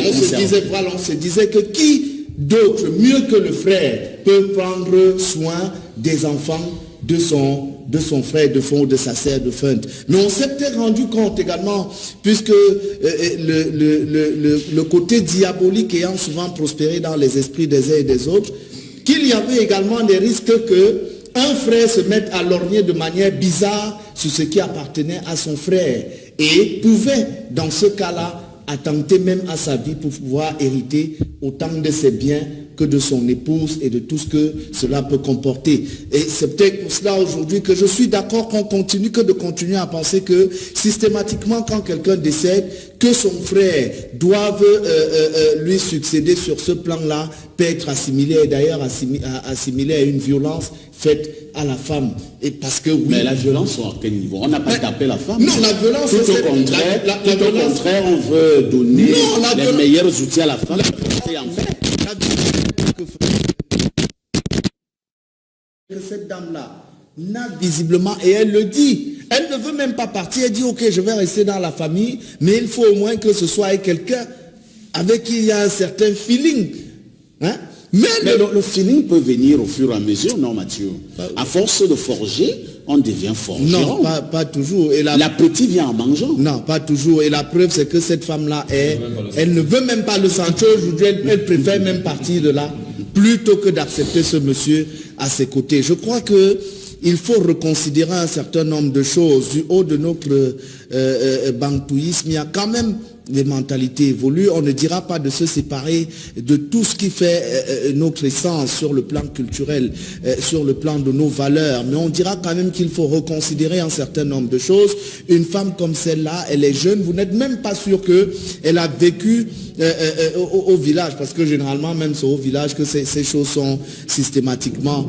On se disait que qui d'autre, mieux que le frère, peut prendre soin des enfants de son frère de fond, de sa sœur de fond. Mais on s'est peut-être rendu compte également, puisque le côté diabolique ayant souvent prospéré dans les esprits des uns et des autres, qu'il y avait également des risques que un frère se mette à lorgner de manière bizarre sur ce qui appartenait à son frère et pouvait, dans ce cas-là, attenter même à sa vie pour pouvoir hériter autant de ses biens que de son épouse et de tout ce que cela peut comporter. Et c'est peut-être pour cela aujourd'hui que je suis d'accord qu'on continue, que de continuer à penser que systématiquement quand quelqu'un décède, que son frère doive lui succéder sur ce plan-là peut être assimilé, et d'ailleurs assimilé à une violence faite à la femme. Et parce que oui. Mais la violence, à quel niveau? On n'a pas tapé la femme. Non, la violence, tout au contraire, au contraire, on veut donner les meilleurs outils à la femme. Cette dame-là n'a visiblement, et elle le dit, elle ne veut même pas partir, elle dit ok, je vais rester dans la famille, mais il faut au moins que ce soit avec quelqu'un avec qui il y a un certain feeling. Hein? Mais le feeling peut venir au fur et à mesure, non Mathieu? À force de forger, on devient forgeron. Non, pas toujours. Et la petite vient en mangeant. Non, pas toujours. Et la preuve, c'est que cette femme-là, elle ne veut même pas le sentir aujourd'hui. Elle préfère même partir de là, plutôt que d'accepter ce monsieur à ses côtés. Je crois qu'il faut reconsidérer un certain nombre de choses. Du haut de notre bantouisme, il y a quand même les mentalités évoluent. On ne dira pas de se séparer de tout ce qui fait notre essence sur le plan culturel, sur le plan de nos valeurs. Mais on dira quand même qu'il faut reconsidérer un certain nombre de choses. Une femme comme celle-là, elle est jeune. Vous n'êtes même pas sûr qu'elle a vécu au village, parce que généralement, même c'est au village que ces choses sont systématiquement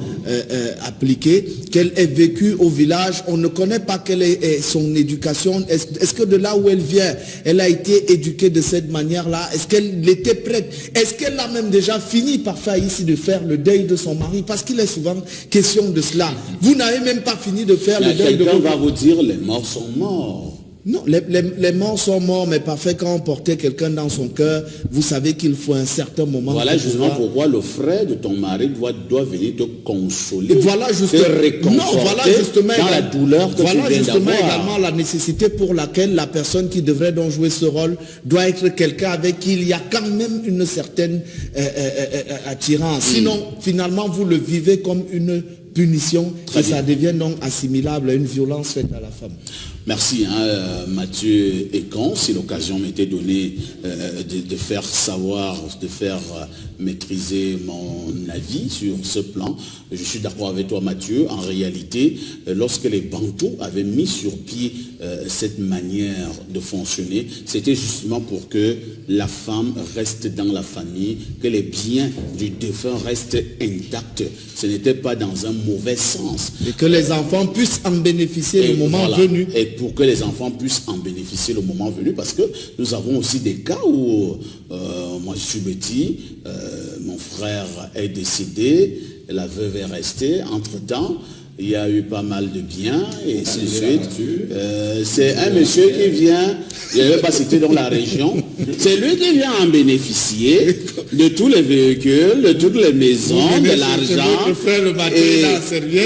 appliquées. Qu'elle ait vécu au village, on ne connaît pas quelle est son éducation. Est-ce que de là où elle vient, elle a été éduquée de cette manière-là? Est-ce qu'elle était prête? Est-ce qu'elle a même déjà fini par faire ici de faire le deuil de son mari? Parce qu'il est souvent question de cela. Vous n'avez même pas fini de faire le deuil de votre... Quelqu'un va vous dire, les morts sont morts. Non, les morts sont morts, mais parfait, quand on portait quelqu'un dans son cœur, vous savez qu'il faut un certain moment... Voilà justement pourquoi le frère de ton mari doit venir te consoler, voilà justement, te réconforter dans la douleur que tu viens d'avoir. Également la nécessité pour laquelle la personne qui devrait donc jouer ce rôle doit être quelqu'un avec qui il y a quand même une certaine attirance. Sinon, finalement, vous le vivez comme une punition et ça devient donc assimilable à une violence faite à la femme. Merci Mathieu Ekan, si l'occasion m'était donnée de faire savoir, de faire maîtriser mon avis sur ce plan. Je suis d'accord avec toi Mathieu, en réalité, lorsque les Bantous avaient mis sur pied cette manière de fonctionner, c'était justement pour que la femme reste dans la famille, que les biens du défunt restent intacts. Ce n'était pas dans un mauvais sens. Et que les enfants puissent en bénéficier le moment venu. Et pour que les enfants puissent en bénéficier le moment venu, parce que nous avons aussi des cas où, moi je suis petit, mon frère est décédé, la veuve est restée, entre-temps, il y a eu pas mal de biens, et ainsi de suite. C'est un monsieur qui vient, je ne vais pas citer dans la région, c'est lui qui vient en bénéficier de tous les véhicules, de toutes les maisons, de l'argent. Et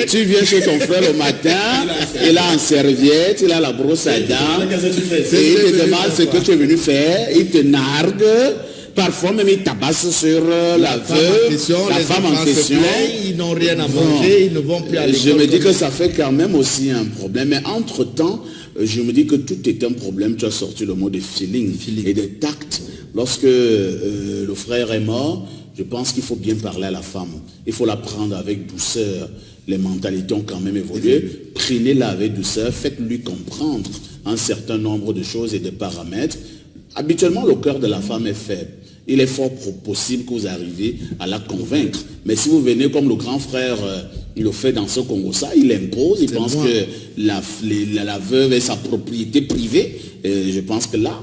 tu viens chez ton frère le matin, il a un serviette, il a la brosse à dents, et il te demande ce que tu es venu faire, il te nargue. Parfois même ils tabassent sur la veuve, la femme en question. Ils n'ont rien à manger, ils ne vont plus à l'école. Je me dis que ça fait quand même aussi un problème. Mais entre-temps, je me dis que tout est un problème. Tu as sorti le mot de feeling et de tact. Lorsque le frère est mort, je pense qu'il faut bien parler à la femme. Il faut la prendre avec douceur. Les mentalités ont quand même évolué. Prenez-la avec douceur, faites-lui comprendre un certain nombre de choses et de paramètres. Habituellement, le cœur de la femme est faible. Il est fort possible que vous arriviez à la convaincre. Mais si vous venez comme le grand frère, il le fait dans ce Congo, ça, il impose, il pense que la veuve est sa propriété privée. Et je pense que là,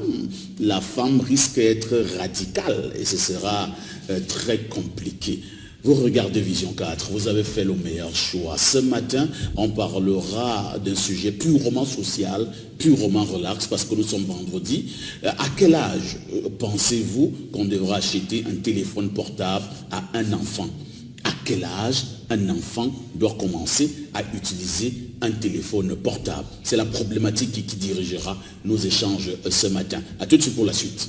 la femme risque d'être radicale et ce sera très compliqué. Vous regardez Vision 4, vous avez fait le meilleur choix. Ce matin, on parlera d'un sujet purement social, purement relax, parce que nous sommes vendredi. À quel âge pensez-vous qu'on devra acheter un téléphone portable à un enfant? À quel âge un enfant doit commencer à utiliser un téléphone portable? C'est la problématique qui dirigera nos échanges ce matin. À tout de suite pour la suite.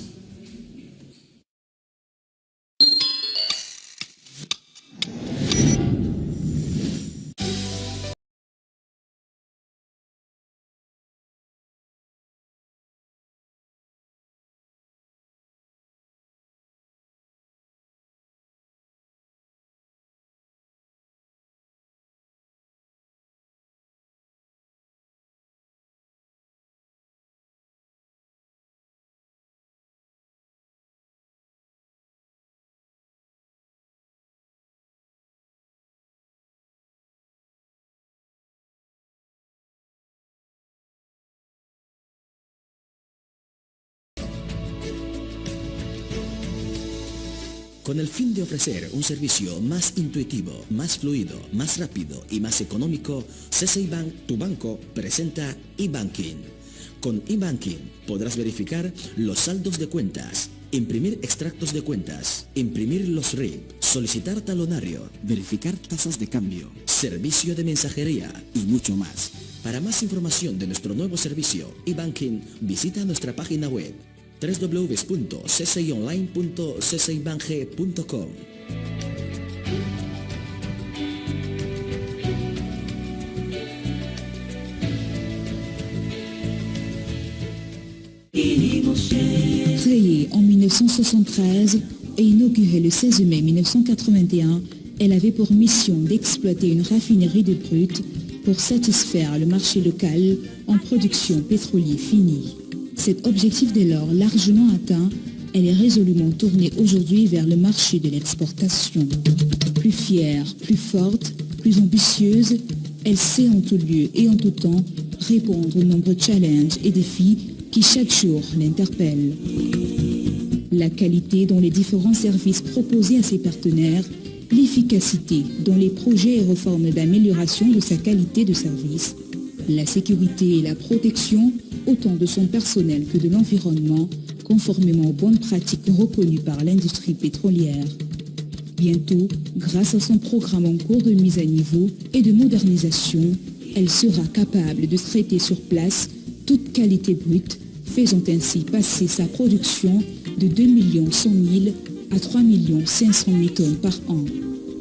Con el fin de ofrecer un servicio más intuitivo, más fluido, más rápido y más económico, CCI Bank, tu banco, presenta eBanking. Con eBanking podrás verificar los saldos de cuentas, imprimir extractos de cuentas, imprimir los RIB, solicitar talonario, verificar tasas de cambio, servicio de mensajería y mucho más. Para más información de nuestro nuevo servicio eBanking, visita nuestra página web www.ccionline.ccibank.com. Créée en 1973 et inaugurée le 16 mai 1981, elle avait pour mission d'exploiter une raffinerie de brut pour satisfaire le marché local en production pétrolier finie. Cet objectif dès lors largement atteint, elle est résolument tournée aujourd'hui vers le marché de l'exportation. Plus fière, plus forte, plus ambitieuse, elle sait en tout lieu et en tout temps répondre aux nombreux challenges et défis qui chaque jour l'interpellent. La qualité dans les différents services proposés à ses partenaires, l'efficacité dans les projets et réformes d'amélioration de sa qualité de service, la sécurité et la protection autant de son personnel que de l'environnement, conformément aux bonnes pratiques reconnues par l'industrie pétrolière. Bientôt, grâce à son programme en cours de mise à niveau et de modernisation, elle sera capable de traiter sur place toute qualité brute, faisant ainsi passer sa production de 2 100 000 à 3 500 000 tonnes par an.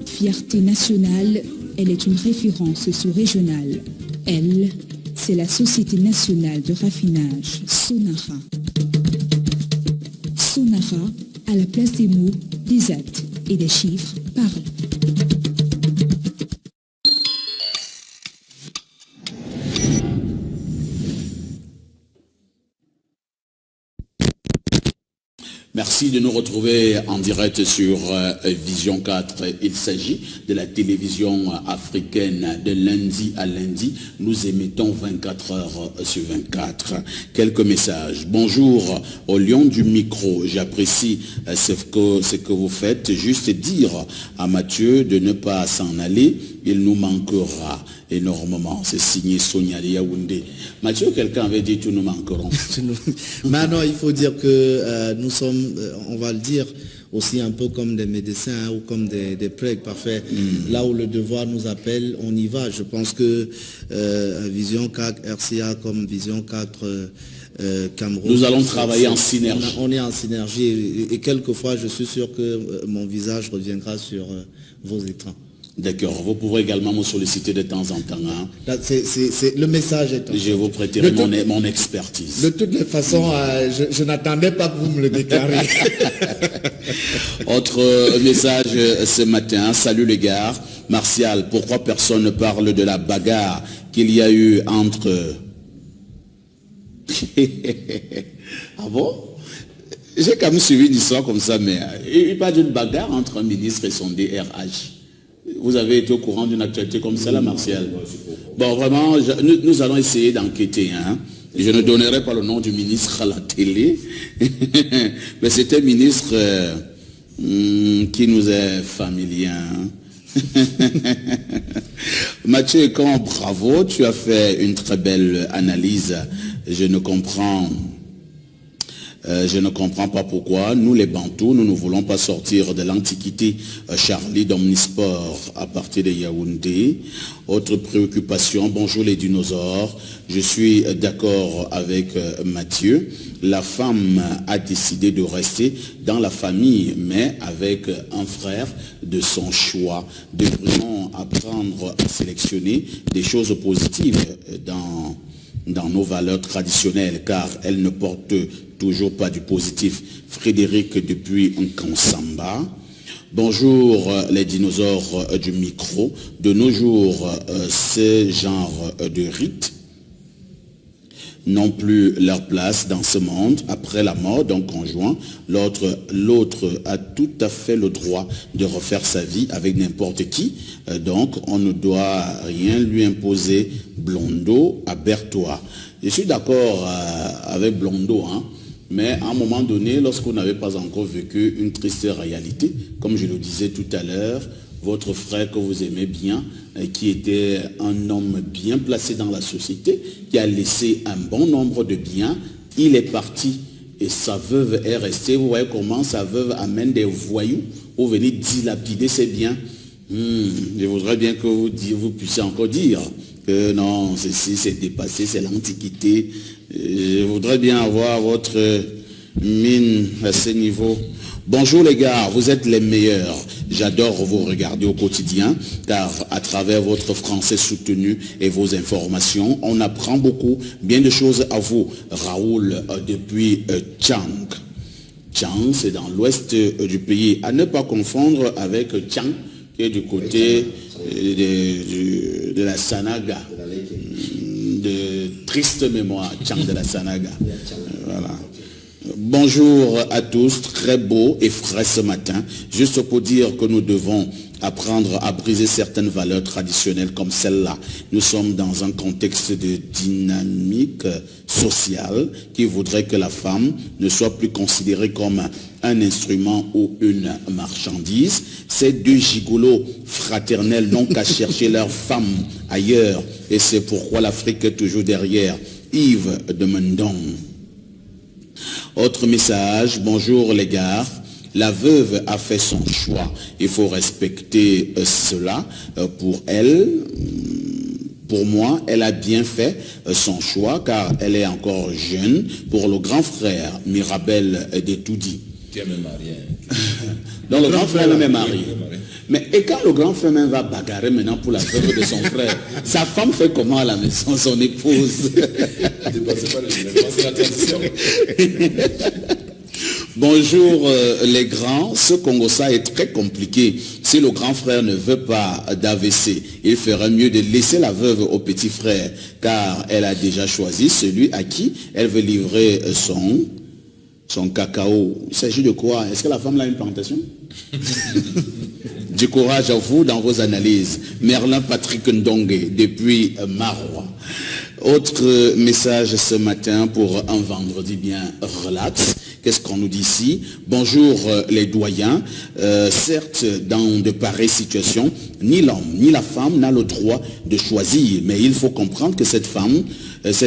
Fierté nationale, elle est une référence sous-régionale. Elle, c'est la Société nationale de raffinage, Sonara. Sonara, à la place des mots, des actes et des chiffres, parle. Merci de nous retrouver en direct sur Vision 4. Il s'agit de la télévision africaine de lundi à lundi. Nous émettons 24 heures sur 24. Quelques messages. Bonjour au lion du micro. J'apprécie ce que vous faites. Juste dire à Mathieu de ne pas s'en aller. Il nous manquera énormément. C'est signé Sonia de Yaoundé. Mathieu, quelqu'un avait dit « nous manquerons ». Maintenant, il faut dire que nous sommes, on va le dire, aussi un peu comme des médecins ou comme des prêtres parfaits. Là où le devoir nous appelle, on y va. Je pense que Vision 4, RCA comme Vision 4 Cameroun. Nous allons travailler en synergie. On est en synergie et quelquefois, je suis sûr que mon visage reviendra sur vos écrans. D'accord, vous pourrez également me solliciter de temps en temps. Hein. Le message est... Je vous prêterai mon expertise. De toutes les façons, je n'attendais pas que vous me le déclariez. Autre message ce matin. Salut les gars. Martial, pourquoi personne ne parle de la bagarre qu'il y a eu entre... Ah bon? J'ai quand même suivi une histoire comme ça, mais il parle d'une bagarre entre un ministre et son DRH. Vous avez été au courant d'une actualité comme celle-là, Martial? Bon, vraiment, nous allons essayer d'enquêter. Hein. Je ne donnerai pas le nom du ministre à la télé, mais c'est un ministre qui nous est familier. Hein. Mathieu Ekan, bravo, tu as fait une très belle analyse. Je ne comprends pas pourquoi nous les Bantous, nous ne voulons pas sortir de l'antiquité. Charlie d'Omnisport à partir de Yaoundé. Autre préoccupation, bonjour les dinosaures. Je suis d'accord avec Mathieu. La femme a décidé de rester dans la famille, mais avec un frère de son choix. Devrions apprendre à sélectionner des choses positives dans nos valeurs traditionnelles, car elles ne portent toujours pas du positif. Frédéric depuis Nkansamba. Bonjour les dinosaures du micro. De nos jours, ce genre de rites n'ont plus leur place dans ce monde. Après la mort d'un conjoint, l'autre a tout à fait le droit de refaire sa vie avec n'importe qui. Donc, on ne doit rien lui imposer. Blondeau à Berthois. Je suis d'accord avec Blondeau, hein, mais à un moment donné, lorsqu'on n'avait pas encore vécu une triste réalité, comme je le disais tout à l'heure, votre frère que vous aimez bien, qui était un homme bien placé dans la société, qui a laissé un bon nombre de biens, il est parti et sa veuve est restée. Vous voyez comment sa veuve amène des voyous pour venir dilapider ses biens. Je voudrais bien que vous puissiez encore dire que non, ceci c'est dépassé, c'est l'antiquité. Je voudrais bien avoir votre mine à ce niveau. Bonjour les gars, vous êtes les meilleurs. J'adore vous regarder au quotidien, car à travers votre français soutenu et vos informations, on apprend beaucoup, bien de choses à vous. Raoul depuis Tchang. Tchang, c'est dans l'ouest du pays. À ne pas confondre avec Tchang, qui est du côté de la Sanaga. De triste mémoire, Tchang de la Sanaga. Voilà. Bonjour à tous, très beau et frais ce matin. Juste pour dire que nous devons apprendre à briser certaines valeurs traditionnelles comme celle-là. Nous sommes dans un contexte de dynamique sociale qui voudrait que la femme ne soit plus considérée comme un instrument ou une marchandise. Ces deux gigolos fraternels n'ont qu'à chercher leur femme ailleurs. Et c'est pourquoi l'Afrique est toujours derrière. Yves de Mendon. Autre message, bonjour les gars. La veuve a fait son choix. Il faut respecter cela. Pour elle, pour moi, elle a bien fait son choix car elle est encore jeune. Pour le grand frère, Mirabel Detoudi. Qui est même marié. Donc le grand frère même est marié. Mais et quand le grand frère même va bagarrer maintenant pour la veuve de son frère, sa femme fait comment à la maison, son épouse? C'est la transition. Bonjour les grands, ce Congo-ça est très compliqué. Si le grand frère ne veut pas d'AVC, il ferait mieux de laisser la veuve au petit frère, car elle a déjà choisi celui à qui elle veut livrer son cacao. Il s'agit de quoi? Est-ce que la femme a une plantation? Du courage à vous dans vos analyses. Merlin Patrick Ndongue, depuis Marois. Autre message ce matin pour un vendredi bien relax. Qu'est-ce qu'on nous dit ici? Bonjour les doyens. Certes, dans de pareilles situations, ni l'homme ni la femme n'a le droit de choisir. Mais il faut comprendre que cette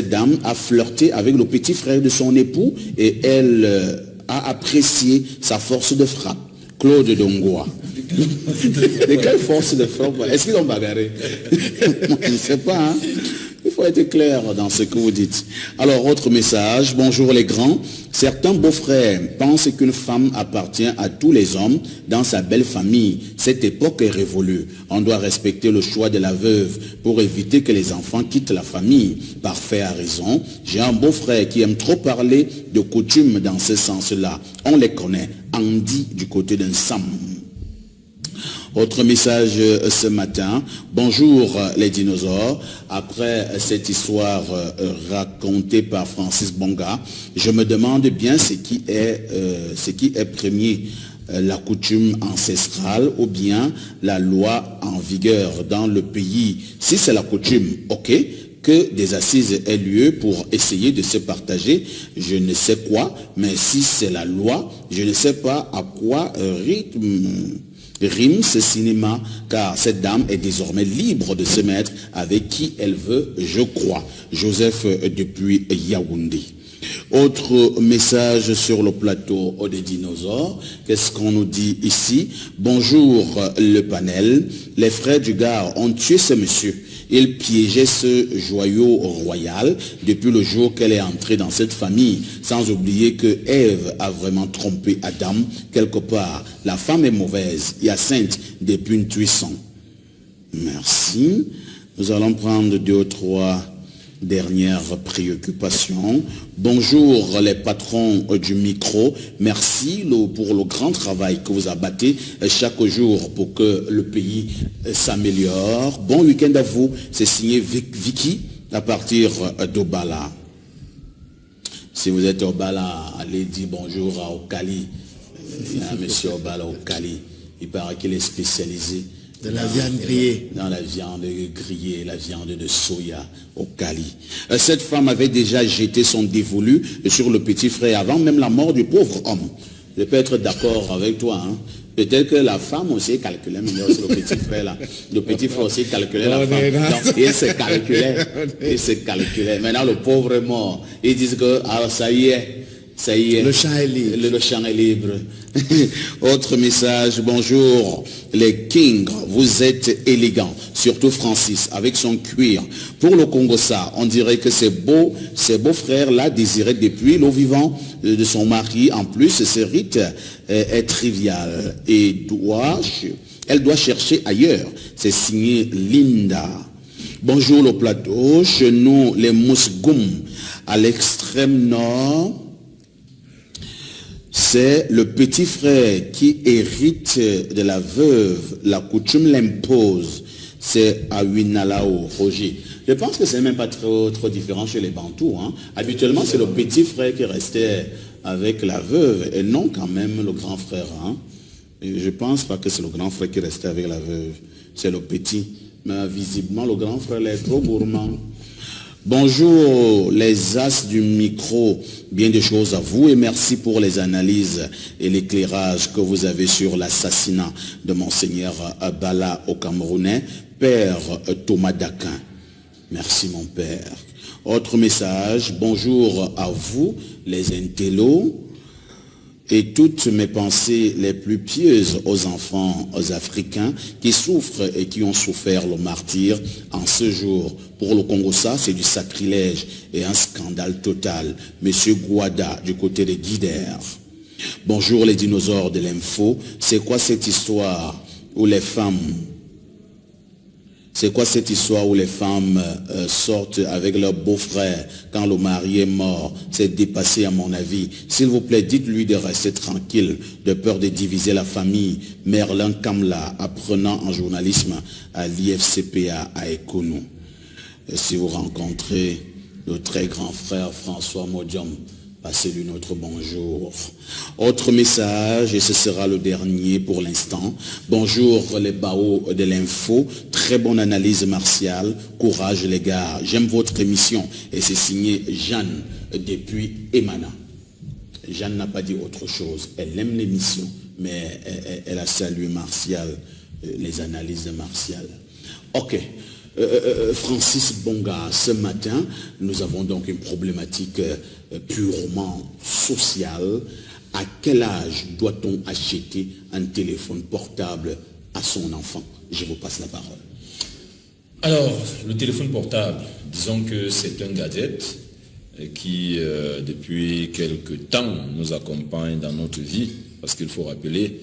dame a flirté avec le petit frère de son époux et elle a apprécié sa force de frappe. Claude Dongoa. De quelle force de frappe? Est-ce qu'ils ont bagarré? Je ne sais pas. Hein? Il faut être clair dans ce que vous dites. Alors, autre message. Bonjour les grands. Certains beaux-frères pensent qu'une femme appartient à tous les hommes dans sa belle famille. Cette époque est révolue. On doit respecter le choix de la veuve pour éviter que les enfants quittent la famille. Parfait, à raison. J'ai un beau-frère qui aime trop parler de coutumes dans ce sens-là. On les connaît. Andy du côté d'un Sam. Autre message ce matin. Bonjour les dinosaures. Après cette histoire racontée par Francis Bonga, je me demande bien ce qui est premier, la coutume ancestrale ou bien la loi en vigueur dans le pays. Si c'est la coutume, ok, que des assises aient lieu pour essayer de se partager, je ne sais quoi, mais si c'est la loi, je ne sais pas à quoi rime ce cinéma, car cette dame est désormais libre de se mettre avec qui elle veut, je crois. Joseph depuis Yaoundé. Autre message sur le plateau des dinosaures. Qu'est-ce qu'on nous dit ici? Bonjour le panel. Les frères du Gard ont tué ce monsieur. Il piégeait ce joyau royal depuis le jour qu'elle est entrée dans cette famille, sans oublier que Ève a vraiment trompé Adam quelque part. La femme est mauvaise, Hyacinthe depuis une tuisson. Merci. Nous allons prendre 2 ou 3 dernières préoccupations. Bonjour les patrons du micro. Merci pour le grand travail que vous abattez chaque jour pour que le pays s'améliore. Bon week-end à vous. C'est signé Vicky à partir d'Obala. Si vous êtes Obala, allez dire bonjour à Okali. Il y a un monsieur Obala Okali. Il paraît qu'il est spécialisé de la viande grillée. Dans la viande grillée, la viande de soya au Cali. Cette femme avait déjà jeté son dévolu sur le petit frère avant même la mort du pauvre homme. Je peux être d'accord avec toi. Hein? Peut-être que la femme aussi calculait, mais aussi le petit frère là. Le petit frère aussi calculait la femme. Donc, il se calculait. Maintenant le pauvre est mort. Ils disent que ça y est. Ça y est. Le champ est libre. Le champ est libre. Autre message. Bonjour les kings. Vous êtes élégants. Surtout Francis avec son cuir. Pour le Congo ça, on dirait que ces beaux frères là désiraient depuis l'eau vivant de son mari. En plus, ce rite est trivial et elle doit chercher ailleurs. C'est signé Linda. Bonjour le plateau. Chez nous, les Mousgoum, à l'extrême nord, C'est le petit frère qui hérite de la veuve. La coutume l'impose. C'est à Winalao, Roger. Je pense que c'est même pas trop différent chez les Bantous. Hein. Habituellement, c'est le petit frère qui restait avec la veuve et non quand même le grand frère. Hein. Et je pense pas que c'est le grand frère qui restait avec la veuve. C'est le petit. Mais visiblement, le grand frère est trop gourmand. Bonjour les as du micro, bien des choses à vous et merci pour les analyses et l'éclairage que vous avez sur l'assassinat de Monseigneur Bala au Camerounais, Père Thomas Daquin. Merci mon père. Autre message, bonjour à vous les intellos et toutes mes pensées les plus pieuses aux enfants africains qui souffrent et qui ont souffert le martyre en ce jour. Pour le Congo, ça, c'est du sacrilège et un scandale total. Monsieur Guada, du côté de Guidère. Bonjour les dinosaures de l'info. C'est quoi cette histoire où les femmes... C'est quoi cette histoire où les femmes sortent avec leur beau-frère quand le mari est mort? C'est dépassé à mon avis. S'il vous plaît, dites-lui de rester tranquille, de peur de diviser la famille. Merlin Kamla, apprenant en journalisme à l'IFCPA à Ekonou. Et si vous rencontrez le très grand frère François Modium, passez-lui notre bonjour. Autre message, et ce sera le dernier pour l'instant. Bonjour les baos de l'info. Très bonne analyse martiale. Courage les gars. J'aime votre émission. Et c'est signé Jeanne depuis Emana. Jeanne n'a pas dit autre chose. Elle aime l'émission, mais elle a salué Martial, les analyses de Martial. Ok. Francis Bonga, ce matin, nous avons donc une problématique purement sociale. À quel âge doit-on acheter un téléphone portable à son enfant? Je vous passe la parole. Alors, le téléphone portable, disons que c'est un gadget qui, depuis quelque temps, nous accompagne dans notre vie, parce qu'il faut rappeler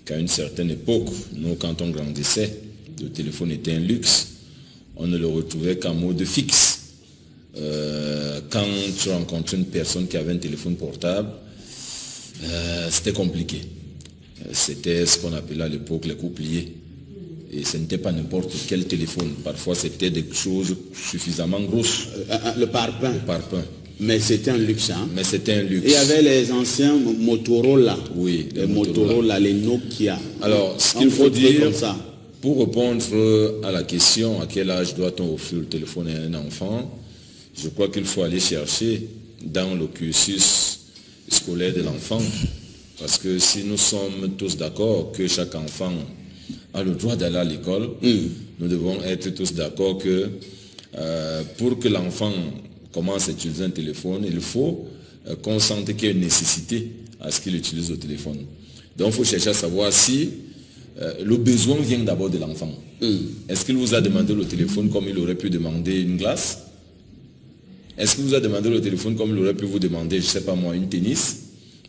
qu'à une certaine époque, nous, quand on grandissait, le téléphone était un luxe. On ne le retrouvait qu'en mode fixe. Quand tu rencontrais une personne qui avait un téléphone portable, c'était compliqué. C'était ce qu'on appelait à l'époque les coupliers. Et ce n'était pas n'importe quel téléphone. Parfois, c'était des choses suffisamment grosses. Le parpaing. Le parpaing. Mais c'était un luxe. Hein? Mais c'était un luxe. Il y avait les anciens Motorola. Oui, les Motorola, les Nokia. Alors, ce qu'il faut dire... comme ça. Pour répondre à la question à quel âge doit-on offrir le téléphone à un enfant, je crois qu'il faut aller chercher dans le cursus scolaire de l'enfant. Parce que si nous sommes tous d'accord que chaque enfant a le droit d'aller à l'école, nous devons être tous d'accord que pour que l'enfant commence à utiliser un téléphone, il faut qu'on sente qu'il y a une nécessité à ce qu'il utilise le téléphone. Donc il faut chercher à savoir si le besoin vient d'abord de l'enfant. Est-ce qu'il vous a demandé le téléphone comme il aurait pu demander une glace? Est-ce qu'il vous a demandé le téléphone comme il aurait pu vous demander, je ne sais pas moi, une tennis?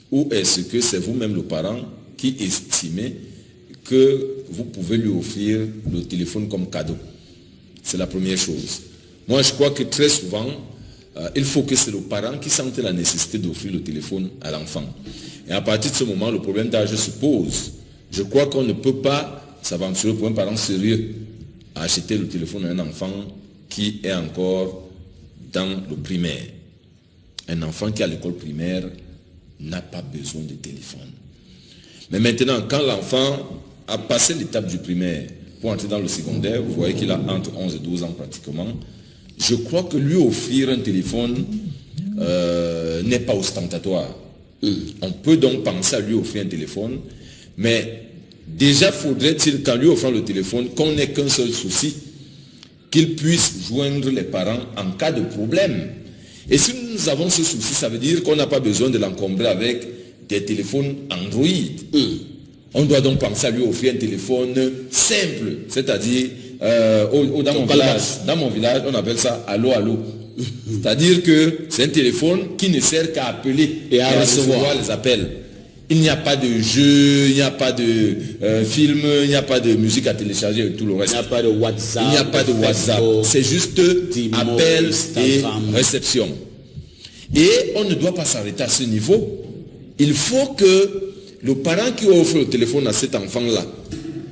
Ou est-ce que c'est vous-même le parent qui estimez que vous pouvez lui offrir le téléphone comme cadeau? C'est la première chose. Moi, je crois que très souvent, il faut que c'est le parent qui sente la nécessité d'offrir le téléphone à l'enfant. Et à partir de ce moment, le problème d'âge se pose. Je crois qu'on ne peut pas s'aventurer pour un parent sérieux à acheter le téléphone à un enfant qui est encore dans le primaire. Un enfant qui est à l'école primaire n'a pas besoin de téléphone. Mais maintenant, quand l'enfant a passé l'étape du primaire pour entrer dans le secondaire, vous voyez qu'il a entre 11 et 12 ans pratiquement, je crois que lui offrir un téléphone n'est pas ostentatoire. On peut donc penser à lui offrir un téléphone, mais déjà faudrait-il qu'en lui offrant le téléphone, qu'on n'ait qu'un seul souci, qu'il puisse joindre les parents en cas de problème. Et si nous avons ce souci, ça veut dire qu'on n'a pas besoin de l'encombrer avec des téléphones Android. On doit donc penser à lui offrir un téléphone simple, c'est-à-dire dans mon village, on appelle ça allô allô. C'est-à-dire que c'est un téléphone qui ne sert qu'à appeler et à recevoir les appels. Il n'y a pas de jeu, il n'y a pas de film, il n'y a pas de musique à télécharger et tout le reste. Il n'y a pas de WhatsApp. Il n'y a pas de WhatsApp. C'est juste appel et réception. Et on ne doit pas s'arrêter à ce niveau. il faut que le parent qui offre le téléphone à cet enfant-là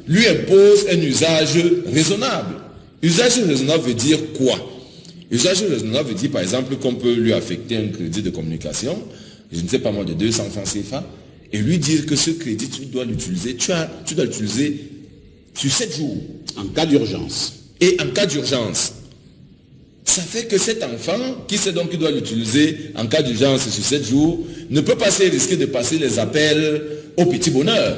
lui impose un usage raisonnable. Usage raisonnable veut dire quoi? Usage raisonnable veut dire par exemple qu'on peut lui affecter un crédit de communication, je ne sais pas moi, de 200 francs CFA, et lui dire que ce crédit, tu dois l'utiliser, tu dois l'utiliser sur 7 jours. En cas d'urgence. Et en cas d'urgence. Ça fait que cet enfant, qui sait donc qu'il doit l'utiliser en cas d'urgence sur 7 jours, ne peut pas risquer de passer les appels au petit bonheur.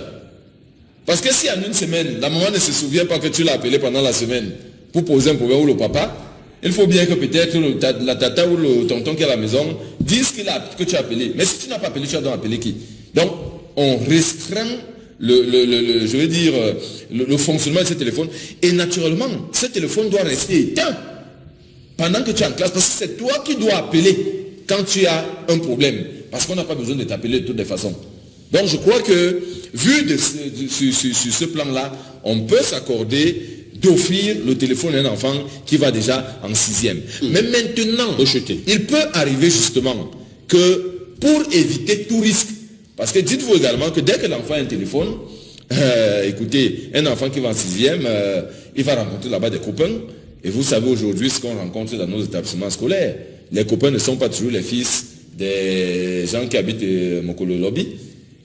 Parce que si en une semaine, la maman ne se souvient pas que tu l'as appelé pendant la semaine pour poser un problème ou le papa, il faut bien que peut-être la tata ou le tonton qui est à la maison dise que tu as appelé. Mais si tu n'as pas appelé, tu as donc appelé qui? Donc, on restreint le fonctionnement de ce téléphone. Et naturellement, ce téléphone doit rester éteint pendant que tu es en classe. Parce que c'est toi qui dois appeler quand tu as un problème. Parce qu'on n'a pas besoin de t'appeler de toutes les façons. Donc, je crois que, vu sur ce plan-là, on peut s'accorder d'offrir le téléphone à un enfant qui va déjà en 6e. Mais maintenant, il peut arriver justement que pour éviter tout risque, parce que dites-vous également que dès que l'enfant a un téléphone, écoutez, un enfant qui va en 6e, il va rencontrer là-bas des copains, et vous savez aujourd'hui ce qu'on rencontre dans nos établissements scolaires. Les copains ne sont pas toujours les fils des gens qui habitent Mokolo Lobby.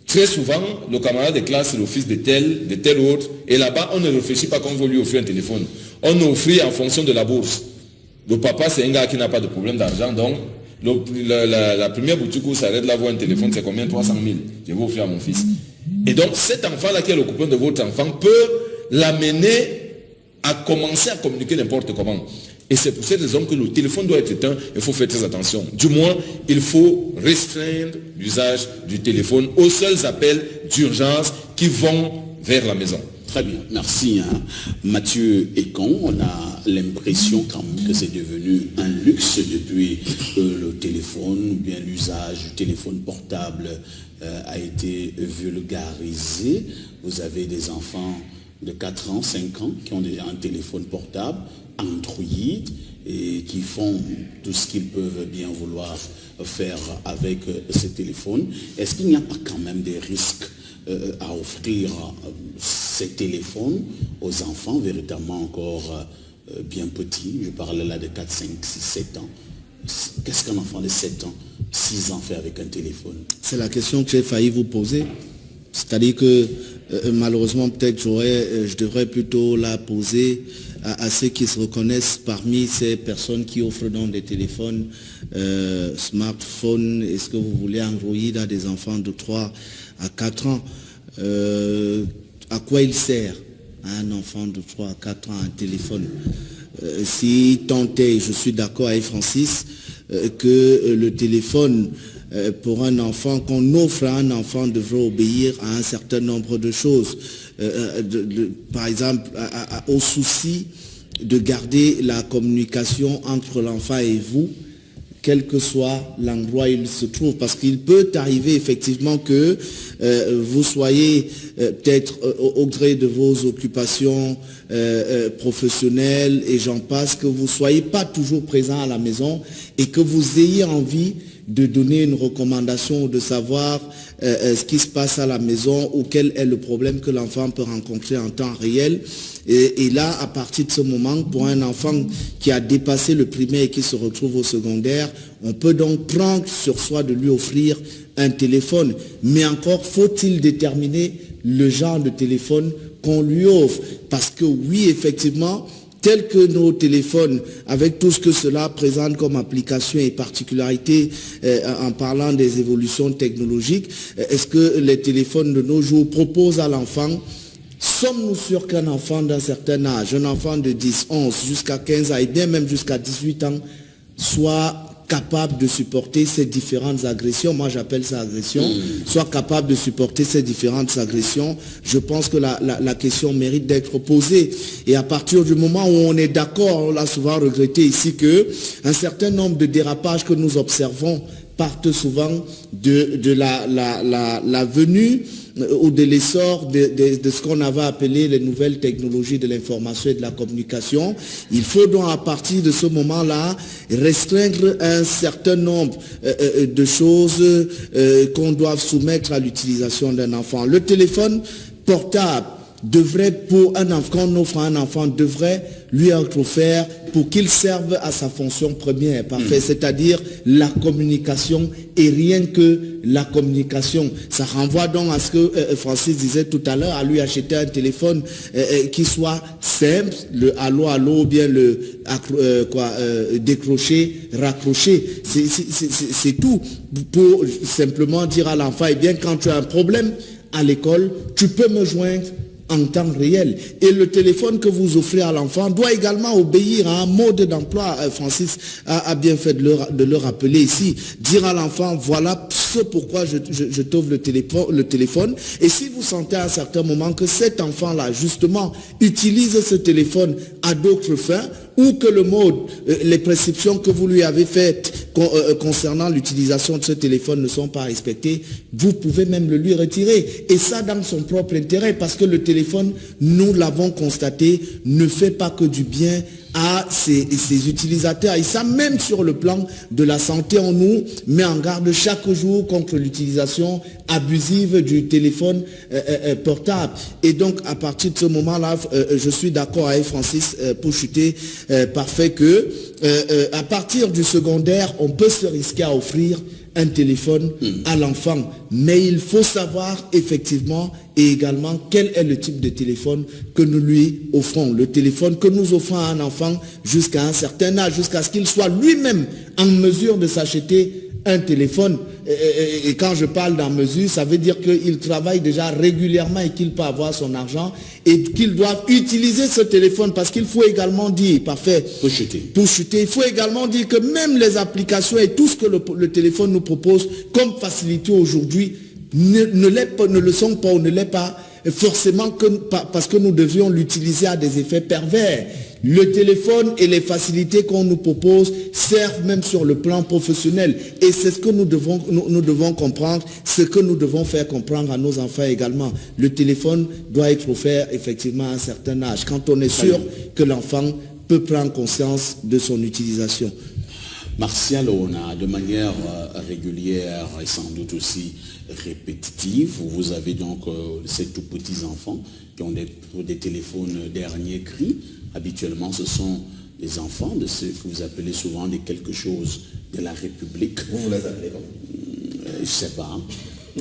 Très souvent, le camarade de classe, c'est le fils de tel autre. Et là-bas, on ne réfléchit pas qu'on veut lui offrir un téléphone. On offre en fonction de la bourse. Le papa, c'est un gars qui n'a pas de problème d'argent. Donc, la première boutique où ça arrête là, voir un téléphone, c'est combien? 300 000. Je vais offrir à mon fils. Et donc, cet enfant-là qui est le copain de votre enfant peut l'amener à commencer à communiquer n'importe comment. Et c'est pour cette raison que le téléphone doit être éteint. Il faut faire très attention. Du moins, il faut restreindre l'usage du téléphone aux seuls appels d'urgence qui vont vers la maison. Très bien, merci Mathieu Ekon. On a l'impression quand même que c'est devenu un luxe depuis que le téléphone, ou bien l'usage du téléphone portable a été vulgarisé. Vous avez des enfants de 4 ans, 5 ans qui ont déjà un téléphone portable, Android, et qui font tout ce qu'ils peuvent bien vouloir faire avec ces téléphones. Est-ce qu'il n'y a pas quand même des risques à offrir ces téléphones aux enfants véritablement encore bien petits? Je parle là de 4, 5, 6, 7 ans. Qu'est-ce qu'un enfant de 7 ans, 6 ans fait avec un téléphone? C'est la question que j'ai failli vous poser. C'est-à-dire que malheureusement, peut-être je devrais plutôt la poser à ceux qui se reconnaissent parmi ces personnes qui offrent donc des téléphones, smartphones, est-ce que vous voulez Android à des enfants de 3 à 4 ans? À quoi il sert à un enfant de 3 à 4 ans un téléphone? Si tant est, je suis d'accord avec Francis, que le téléphone pour un enfant, qu'on offre à un enfant, devrait obéir à un certain nombre de choses. Par exemple, au souci de garder la communication entre l'enfant et vous, quel que soit l'endroit où il se trouve. Parce qu'il peut arriver effectivement que vous soyez peut-être au gré de vos occupations professionnelles et j'en passe, que vous ne soyez pas toujours présent à la maison et que vous ayez envie de donner une recommandation ou de savoir ce qui se passe à la maison ou quel est le problème que l'enfant peut rencontrer en temps réel. Et là, à partir de ce moment, pour un enfant qui a dépassé le primaire et qui se retrouve au secondaire, on peut donc prendre sur soi de lui offrir un téléphone. Mais encore faut-il déterminer le genre de téléphone qu'on lui offre. Parce que oui, effectivement, tel que nos téléphones, avec tout ce que cela présente comme application et particularité, en parlant des évolutions technologiques, est-ce que les téléphones de nos jours proposent à l'enfant, sommes-nous sûrs qu'un enfant d'un certain âge, un enfant de 10, 11, jusqu'à 15 ans, et bien même jusqu'à 18 ans, soit capable de supporter ces différentes agressions, moi j'appelle ça agression, soit capable de supporter ces différentes agressions? Je pense que la question mérite d'être posée. Et à partir du moment où on est d'accord, on l'a souvent regretté ici, que un certain nombre de dérapages que nous observons partent souvent de la venue ou de l'essor de ce qu'on avait appelé les nouvelles technologies de l'information et de la communication. Il faut donc à partir de ce moment-là restreindre un certain nombre de choses qu'on doit soumettre à l'utilisation d'un enfant. Le téléphone portable devrait, pour un enfant, quand on offre à un enfant, devrait lui être offert pour qu'il serve à sa fonction première, parfait, c'est-à-dire la communication et rien que la communication. Ça renvoie donc à ce que Francis disait tout à l'heure, à lui acheter un téléphone qui soit simple, le allô ou bien le décrocher, raccrocher. C'est tout pour simplement dire à l'enfant, eh bien quand tu as un problème à l'école, tu peux me joindre en temps réel. Et le téléphone que vous offrez à l'enfant doit également obéir à un mode d'emploi. Francis a bien fait de le rappeler ici. Dire à l'enfant, voilà ce pourquoi je t'offre le téléphone. Et si vous sentez à un certain moment que cet enfant-là, justement, utilise ce téléphone à d'autres fins, ou que le mode, les prescriptions que vous lui avez faites concernant l'utilisation de ce téléphone ne sont pas respectées, vous pouvez même le lui retirer. Et ça dans son propre intérêt, parce que le téléphone, nous l'avons constaté, ne fait pas que du bien à ses utilisateurs. Et ça, même sur le plan de la santé, on nous met en garde chaque jour contre l'utilisation abusive du téléphone portable. Et donc, à partir de ce moment-là, je suis d'accord avec Francis Pouchuté, parfait, que à partir du secondaire, on peut se risquer à offrir un téléphone à l'enfant. Mais il faut savoir effectivement et également quel est le type de téléphone que nous lui offrons. Le téléphone que nous offrons à un enfant jusqu'à un certain âge, jusqu'à ce qu'il soit lui-même en mesure de s'acheter un téléphone. Et quand je parle d'en mesure, ça veut dire qu'il travaille déjà régulièrement et qu'il peut avoir son argent et qu'il doit utiliser ce téléphone, parce qu'il faut également dire, parfait, pour chuter, il faut également dire que même les applications et tout ce que le téléphone nous propose comme facilité aujourd'hui ne le sont pas ou ne l'est pas forcément parce que nous devions l'utiliser à des effets pervers. Le téléphone et les facilités qu'on nous propose servent même sur le plan professionnel. Et c'est ce que nous devons comprendre, ce que nous devons faire comprendre à nos enfants également. Le téléphone doit être offert effectivement à un certain âge, quand on est sûr que l'enfant peut prendre conscience de son utilisation. Martial, on a de manière régulière et sans doute aussi répétitive, vous avez donc ces tout petits enfants qui ont des téléphones dernier cri. Habituellement, ce sont des enfants de ceux que vous appelez souvent des quelque chose de la République. Vous les appelez comment? Je ne sais pas.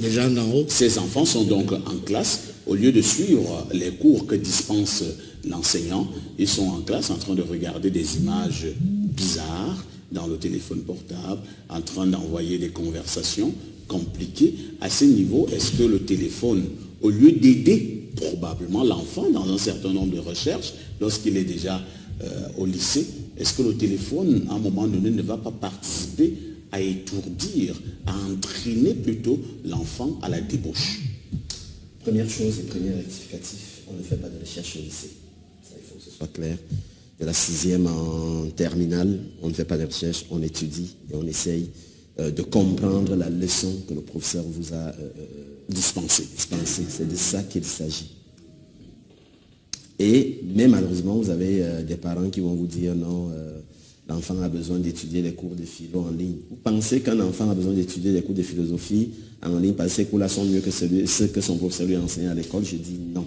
Les gens d'en haut. Ces enfants sont donc en classe. Au lieu de suivre les cours que dispense l'enseignant, ils sont en classe en train de regarder des images bizarres dans le téléphone portable, en train d'envoyer des conversations compliquées. À ce niveau, est-ce que le téléphone, au lieu d'aider probablement l'enfant dans un certain nombre de recherches, lorsqu'il est déjà au lycée, est-ce que le téléphone, à un moment donné, ne va pas participer à étourdir, à entraîner plutôt l'enfant à la débauche? Première chose et premier rectificatif, on ne fait pas de recherche au lycée. Ça, il faut que ce soit clair. De la 6e en terminale, on ne fait pas de recherche, on étudie et on essaye de comprendre la leçon que le professeur vous a dispensée. C'est de ça qu'il s'agit. Mais malheureusement, vous avez des parents qui vont vous dire non, l'enfant a besoin d'étudier les cours de philo en ligne. Vous pensez qu'un enfant a besoin d'étudier les cours de philosophie en ligne parce que ces cours-là sont mieux que ce que son professeur lui a enseigné à l'école? Je dis non.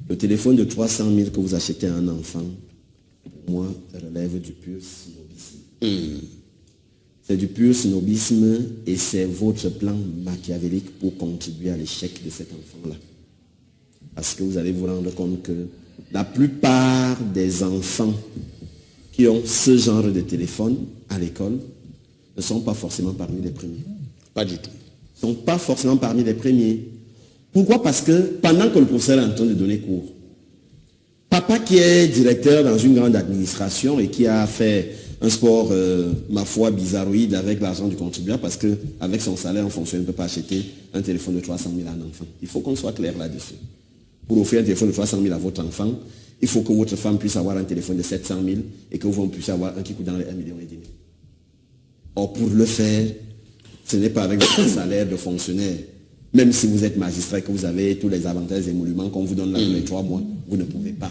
Le téléphone de 300 000 que vous achetez à un enfant, pour moi, relève du pur snobisme. C'est du pur snobisme et c'est votre plan machiavélique pour contribuer à l'échec de cet enfant-là. Parce que vous allez vous rendre compte que la plupart des enfants qui ont ce genre de téléphone à l'école ne sont pas forcément parmi les premiers. Pas du tout. Ils ne sont pas forcément parmi les premiers. Pourquoi? Parce que pendant que le professeur est en train de donner cours, papa qui est directeur dans une grande administration et qui a fait un sport, ma foi, bizarroïde avec l'argent du contribuable, parce qu'avec son salaire en fonction, il ne peut pas acheter un téléphone de 300 000 à un enfant. Il faut qu'on soit clair là-dessus. Pour offrir un téléphone de 300 000 à votre enfant, il faut que votre femme puisse avoir un téléphone de 700 000 et que vous puissiez avoir un qui coûte dans les 1,5 million. Or, pour le faire, ce n'est pas avec votre salaire de fonctionnaire. Même si vous êtes magistrat et que vous avez tous les avantages et émoluments qu'on vous donne là tous les 3 mois, vous ne pouvez pas.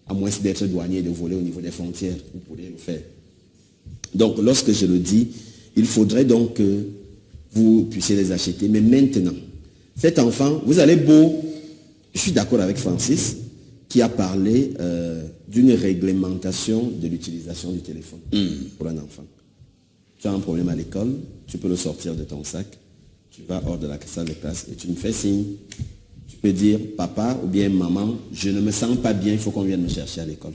À moins d'être douanier et de voler au niveau des frontières, vous pourrez le faire. Donc, lorsque je le dis, il faudrait donc que vous puissiez les acheter. Mais maintenant, cet enfant, vous allez beau, je suis d'accord avec Francis, qui a parlé d'une réglementation de l'utilisation du téléphone pour un enfant. Tu as un problème à l'école, tu peux le sortir de ton sac, tu vas hors de la salle de classe et tu me fais signe. Tu peux dire, papa ou bien maman, je ne me sens pas bien, il faut qu'on vienne me chercher à l'école.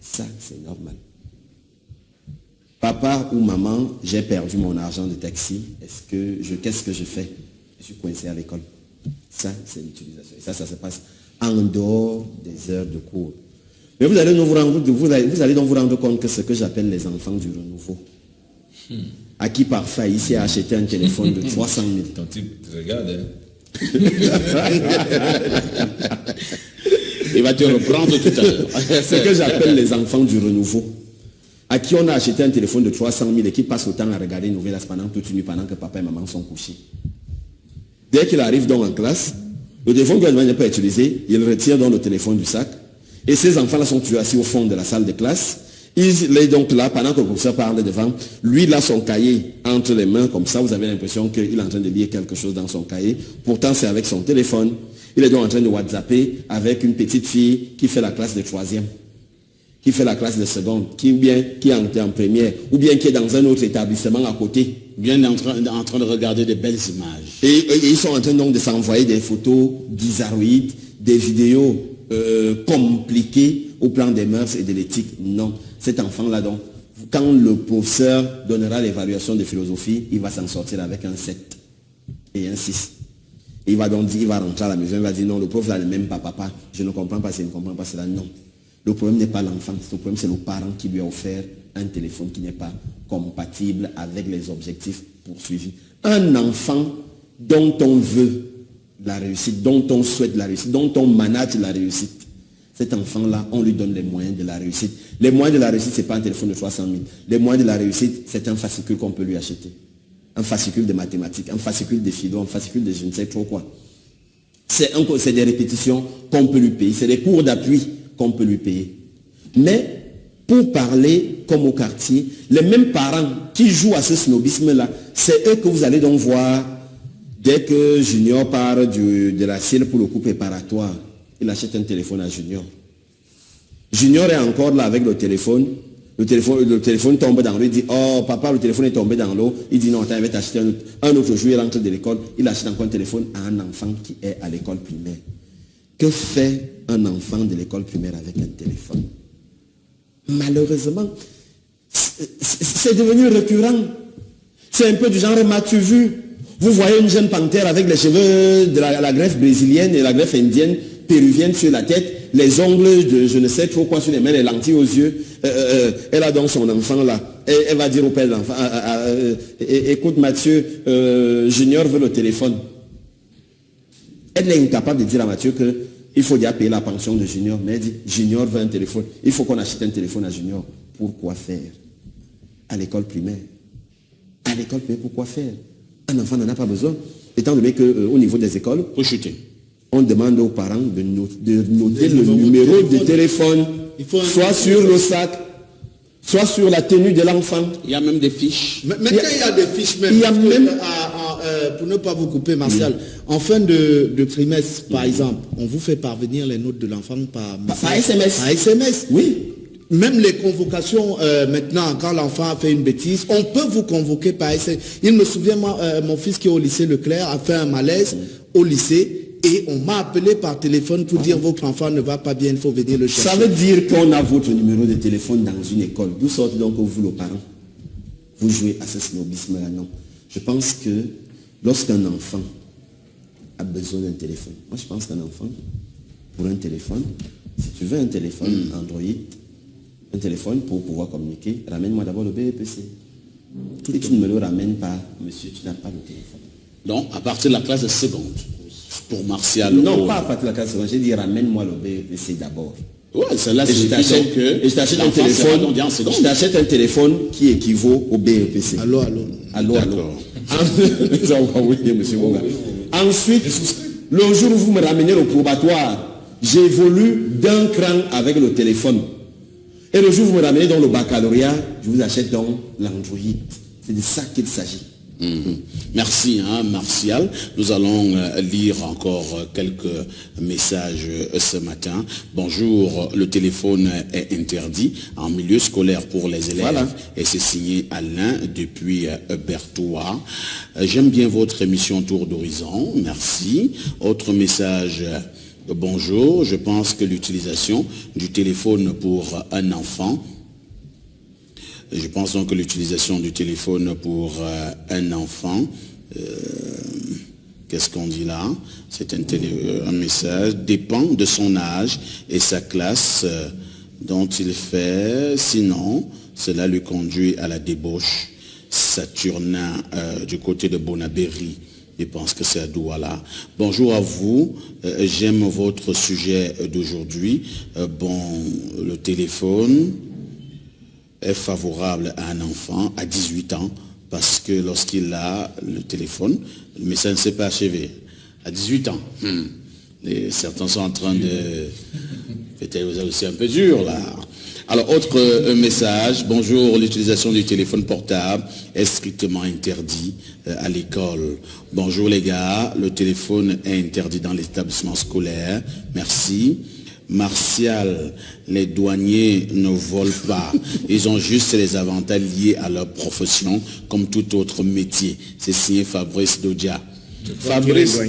Ça, c'est normal. Papa ou maman, j'ai perdu mon argent de taxi, qu'est-ce que je fais? Je suis coincé à l'école. Ça, c'est l'utilisation. Et ça se passe en dehors des heures de cours. Mais vous allez donc vous rendre compte que ce que j'appelle les enfants du renouveau, à qui parfois ici a acheté un téléphone de 300 000. Ton type te regarde, hein? Il va te reprendre tout à l'heure. Ce que j'appelle les enfants du renouveau, à qui on a acheté un téléphone de 300 000 et qui passe autant à regarder une nouvelle pendant toute une nuit, pendant que papa et maman sont couchés. Dès qu'il arrive donc en classe, le téléphone que n'est pas utilisé, il retire donc le téléphone du sac. Et ces enfants-là sont toujours assis au fond de la salle de classe. Il est donc là, pendant que le professeur parle devant, lui, il a son cahier entre les mains, comme ça, vous avez l'impression qu'il est en train de lire quelque chose dans son cahier. Pourtant, c'est avec son téléphone. Il est donc en train de WhatsApper avec une petite fille qui fait la classe de 3e, qui fait la classe de seconde, qui est en première, ou bien qui est dans un autre établissement à côté. Bien en train de regarder de belles images. Et ils sont en train donc de s'envoyer des photos bizarroïdes, des vidéos compliquées au plan des mœurs et de l'éthique. Non, cet enfant-là, donc, quand le professeur donnera l'évaluation de philosophie, il va s'en sortir avec un 7 et un 6. Et il va donc dire, il va rentrer à la maison, il va dire non, le prof là ne m'aime pas, papa, je ne comprends pas, je ne comprends pas cela. Non. Le problème n'est pas l'enfant, le problème c'est le parent qui lui a offert un téléphone qui n'est pas compatible avec les objectifs poursuivis. Un enfant dont on veut la réussite, dont on souhaite la réussite, dont on manage la réussite. Cet enfant-là, on lui donne les moyens de la réussite. Les moyens de la réussite, ce n'est pas un téléphone de 300 000. Les moyens de la réussite, c'est un fascicule qu'on peut lui acheter. Un fascicule de mathématiques, un fascicule de philo, un fascicule de je ne sais trop quoi. C'est des répétitions qu'on peut lui payer. C'est des cours d'appui qu'on peut lui payer. Mais, pour parler comme au quartier, les mêmes parents qui jouent à ce snobisme-là, c'est eux que vous allez donc voir dès que Junior part de la ciel pour le coup préparatoire. Il achète un téléphone à Junior. Junior est encore là avec le téléphone. Le téléphone tombe dans l'eau. Il dit, oh papa, le téléphone est tombé dans l'eau. Il dit, non, attends, il va t'acheter un autre jour. Il rentre de l'école. Il achète encore un téléphone à un enfant qui est à l'école primaire. Que fait un enfant de l'école primaire avec un téléphone? Malheureusement, c'est devenu récurrent. C'est un peu du genre, m'as-tu vu? Vous voyez une jeune panthère avec les cheveux de la greffe brésilienne et la greffe indienne, péruvienne sur la tête, les ongles de je ne sais trop quoi sur les mains, les lentilles aux yeux. Elle a donc son enfant là. Et elle va dire au père de l'enfant, écoute Mathieu, Junior veut le téléphone. Elle est incapable de dire à Mathieu qu'il faut déjà payer la pension de Junior. Mais elle dit, Junior veut un téléphone. Il faut qu'on achète un téléphone à Junior. Pourquoi faire? À l'école primaire. À l'école primaire, pourquoi faire? Un enfant n'en a pas besoin. Étant donné qu'au niveau des écoles, on demande aux parents de noter le numéro de téléphone, soit sur le sac, soit sur la tenue de l'enfant. Il y a même des fiches. Maintenant, il y a des fiches même. Il y a même... pour ne pas vous couper, Martial, en fin de trimestre, par exemple, on vous fait parvenir les notes de l'enfant par SMS. Par SMS. Oui. Même les convocations, maintenant, quand l'enfant a fait une bêtise, on peut vous convoquer par SMS. Il me souvient, mon fils qui est au lycée Leclerc a fait un malaise au lycée et on m'a appelé par téléphone pour dire votre enfant ne va pas bien, il faut venir le chercher. Ça veut dire qu'on a votre numéro de téléphone dans une école. D'où sortez donc vous, les parents? Vous jouez à ce snobisme-là, non. Je pense que lorsqu'un enfant a besoin d'un téléphone, moi je pense qu'un enfant, pour un téléphone, si tu veux un téléphone Android, un téléphone pour pouvoir communiquer, ramène-moi d'abord le BEPC. Si tu ne me le ramènes pas, monsieur, tu n'as pas le téléphone. Donc, à partir de la classe de seconde, pour Martial. Non, pas à partir de la classe de seconde, j'ai dit ramène-moi le BEPC d'abord. Ouais, celle-là, et je t'achète un téléphone, je t'achète un téléphone qui équivaut au BEPC. Allô. Oui, monsieur Bonga. Ensuite, le jour où vous me ramenez au probatoire, j'évolue d'un cran avec le téléphone. Et le jour où vous me ramenez dans le baccalauréat, je vous achète donc l'Android. C'est de ça qu'il s'agit. Merci, Martial. Nous allons lire encore quelques messages ce matin. Bonjour, le téléphone est interdit en milieu scolaire pour les élèves. Voilà. Et c'est signé Alain depuis Berthois. J'aime bien votre émission Tour d'Horizon. Merci. Autre message. Bonjour, je pense que l'utilisation du téléphone pour un enfant, je pense donc que l'utilisation du téléphone pour un enfant, qu'est-ce qu'on dit là? C'est un message, dépend de son âge et sa classe dont il fait, sinon cela lui conduit à la débauche. Saturnin du côté de Bonabéry. Je pense que c'est à Douala. Bonjour à vous, j'aime votre sujet d'aujourd'hui. Le téléphone est favorable à un enfant à 18 ans parce que lorsqu'il a le téléphone, mais ça ne s'est pas achevé. À 18 ans. Et certains sont en train de... Peut-être aussi un peu dur là. Alors, autre message. Bonjour, l'utilisation du téléphone portable est strictement interdit à l'école. Bonjour les gars, le téléphone est interdit dans l'établissement scolaire. Merci. Martial, les douaniers ne volent pas. Ils ont juste les avantages liés à leur profession, comme tout autre métier. C'est signé Fabrice Dodia. Fabrice,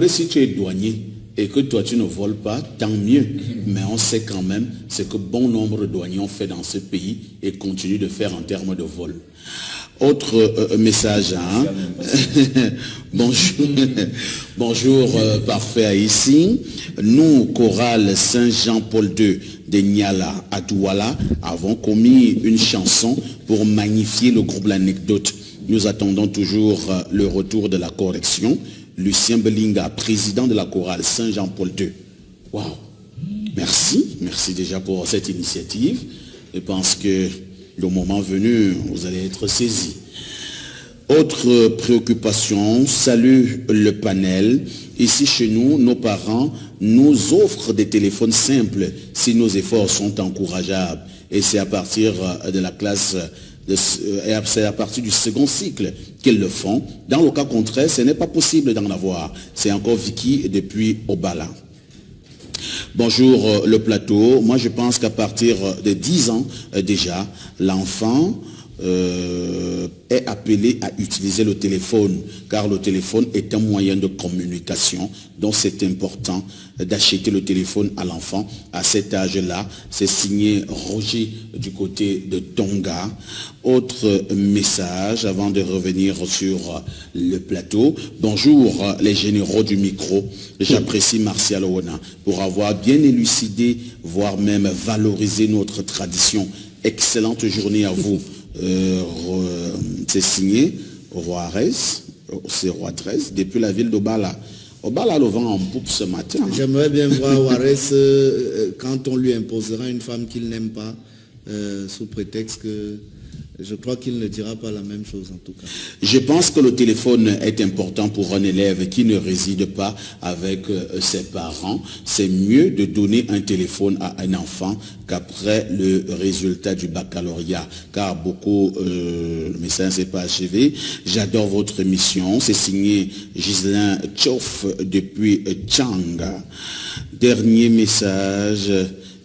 si tu es douanier et que toi tu ne voles pas, tant mieux. Mais on sait quand même ce que bon nombre de douaniers ont fait dans ce pays et continuent de faire en termes de vol. Autre message, bonjour, parfait à ici. Nous, chorale Saint-Jean-Paul II de Niala à Douala, avons commis une chanson pour magnifier le groupe L'Anecdote. Nous attendons toujours le retour de la correction. Lucien Belinga, président de la chorale Saint-Jean-Paul II. Waouh! Merci déjà pour cette initiative. Je pense que le moment venu, vous allez être saisis. Autre préoccupation, salut le panel. Ici chez nous, nos parents nous offrent des téléphones simples si nos efforts sont encourageables. Et c'est à partir de la classe, c'est à partir du second cycle qu'ils le font. Dans le cas contraire, ce n'est pas possible d'en avoir. C'est encore Vicky depuis Obala. Bonjour le plateau. Moi je pense qu'à partir de 10 ans déjà, l'enfant est appelé à utiliser le téléphone, car le téléphone est un moyen de communication, donc c'est important d'acheter le téléphone à l'enfant à cet âge-là. C'est signé Roger du côté de Tonga. Autre message avant de revenir sur le plateau. Bonjour les généraux du micro, j'apprécie Martial Ouna pour avoir bien élucidé, voire même valorisé notre tradition. Excellente journée à vous. C'est signé Roarez, c'est Roarez, depuis la ville d'Obala. Obala le vent en poupe ce matin. J'aimerais bien voir Roarez quand on lui imposera une femme qu'il n'aime pas, sous prétexte que... Je crois qu'il ne dira pas la même chose en tout cas. Je pense que le téléphone est important pour un élève qui ne réside pas avec ses parents. C'est mieux de donner un téléphone à un enfant qu'après le résultat du baccalauréat. Car beaucoup, le message n'est pas achevé. J'adore votre émission. C'est signé Ghislain Tchoff depuis Tchanga. Dernier message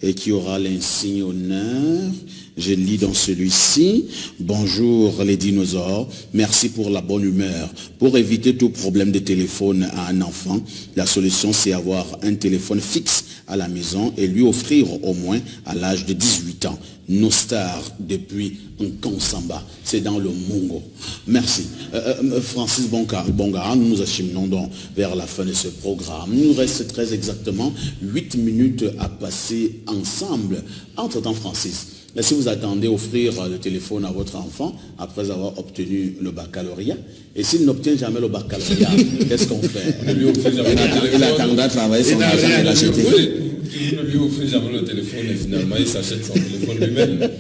et qui aura l'insigne honneur. Je lis dans celui-ci. Bonjour les dinosaures, merci pour la bonne humeur. Pour éviter tout problème de téléphone à un enfant, la solution c'est avoir un téléphone fixe à la maison et lui offrir au moins à l'âge de 18 ans. Nos stars depuis Nkonsamba, c'est dans le Mongo. Merci. Francis Bongara, nous nous acheminons donc vers la fin de ce programme. Il nous reste très exactement 8 minutes à passer ensemble. Entre-temps, Francis, si vous attendez offrir le téléphone à votre enfant après avoir obtenu le baccalauréat, et s'il n'obtient jamais le baccalauréat, qu'est-ce qu'on fait? Il attendra travailler son argent et l'acheter. Vous ne lui offrez jamais le téléphone et finalement il s'achète son téléphone lui-même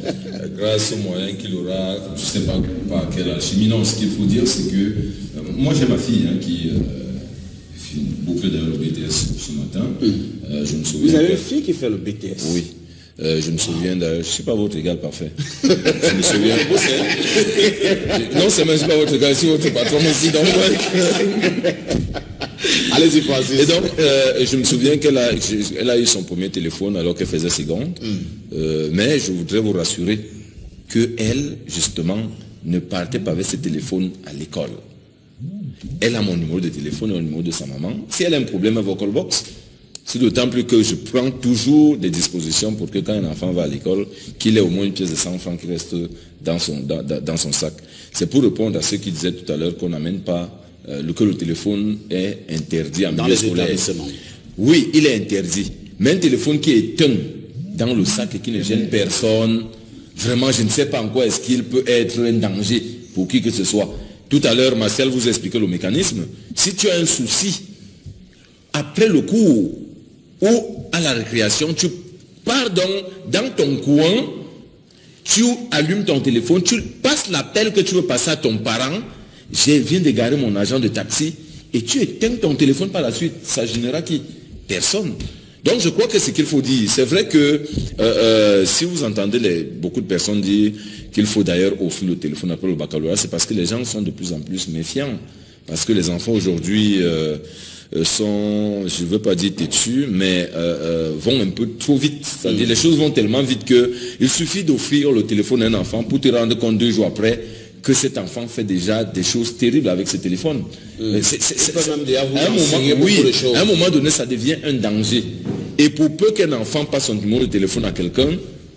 grâce aux moyens qu'il aura, je ne sais pas par quelle alchimie. Non, ce qu'il faut dire c'est que moi j'ai ma fille qui boucle d'ailleurs le BTS ce matin. Je me souviens. Vous avez une fille qui fait le BTS? Oui. Je me souviens d'ailleurs, je ne suis pas votre égal parfait. Je me souviens. Non, c'est même pas votre égal, c'est votre patron aussi. Donc, allez-y, Francis. Et donc, je me souviens qu'elle a eu son premier téléphone alors qu'elle faisait seconde. Mais je voudrais vous rassurer qu'elle, justement, ne partait pas avec ses téléphones à l'école. Elle a mon numéro de téléphone et le numéro de sa maman. Si elle a un problème avec Vocalbox, c'est d'autant plus que je prends toujours des dispositions pour que quand un enfant va à l'école, qu'il ait au moins une pièce de 100 francs qui reste dans son sac. C'est pour répondre à ceux qui disaient tout à l'heure qu'on n'amène pas, que le téléphone est interdit en milieu scolaire. Oui, il est interdit. Mais un téléphone qui est éteint dans le sac et qui ne gêne personne, vraiment je ne sais pas en quoi est-ce qu'il peut être un danger pour qui que ce soit. Tout à l'heure, Marcel vous expliquait le mécanisme. Si tu as un souci, après le cours, ou à la récréation, tu pars dans ton coin, tu allumes ton téléphone, tu passes l'appel que tu veux passer à ton parent, je viens de garer mon agent de taxi, et tu éteins ton téléphone par la suite. Ça générera qui? Personne. Donc je crois que ce qu'il faut dire, c'est vrai que si vous entendez beaucoup de personnes dire qu'il faut d'ailleurs offrir le téléphone après le baccalauréat, c'est parce que les gens sont de plus en plus méfiants. Parce que les enfants aujourd'hui sont, je ne veux pas dire têtus, mais vont un peu trop vite. C'est-à-dire les choses vont tellement vite qu'il suffit d'offrir le téléphone à un enfant pour te rendre compte 2 jours après que cet enfant fait déjà des choses terribles avec ce téléphone. À un moment donné, ça devient un danger. Et pour peu qu'un enfant passe son numéro de téléphone à quelqu'un,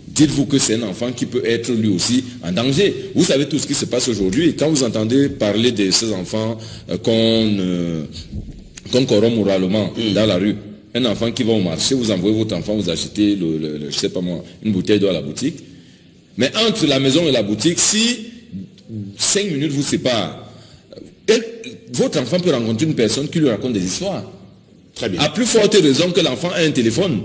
dites-vous que c'est un enfant qui peut être lui aussi en danger. Vous savez tout ce qui se passe aujourd'hui. Et quand vous entendez parler de ces enfants qu'on corrompt moralement dans la rue, un enfant qui va au marché, vous envoyez votre enfant, vous achetez je sais pas moi, une bouteille d'eau à la boutique. Mais entre la maison et la boutique, si 5 minutes vous séparent, votre enfant peut rencontrer une personne qui lui raconte des histoires. Très bien. À plus forte raison que l'enfant a un téléphone.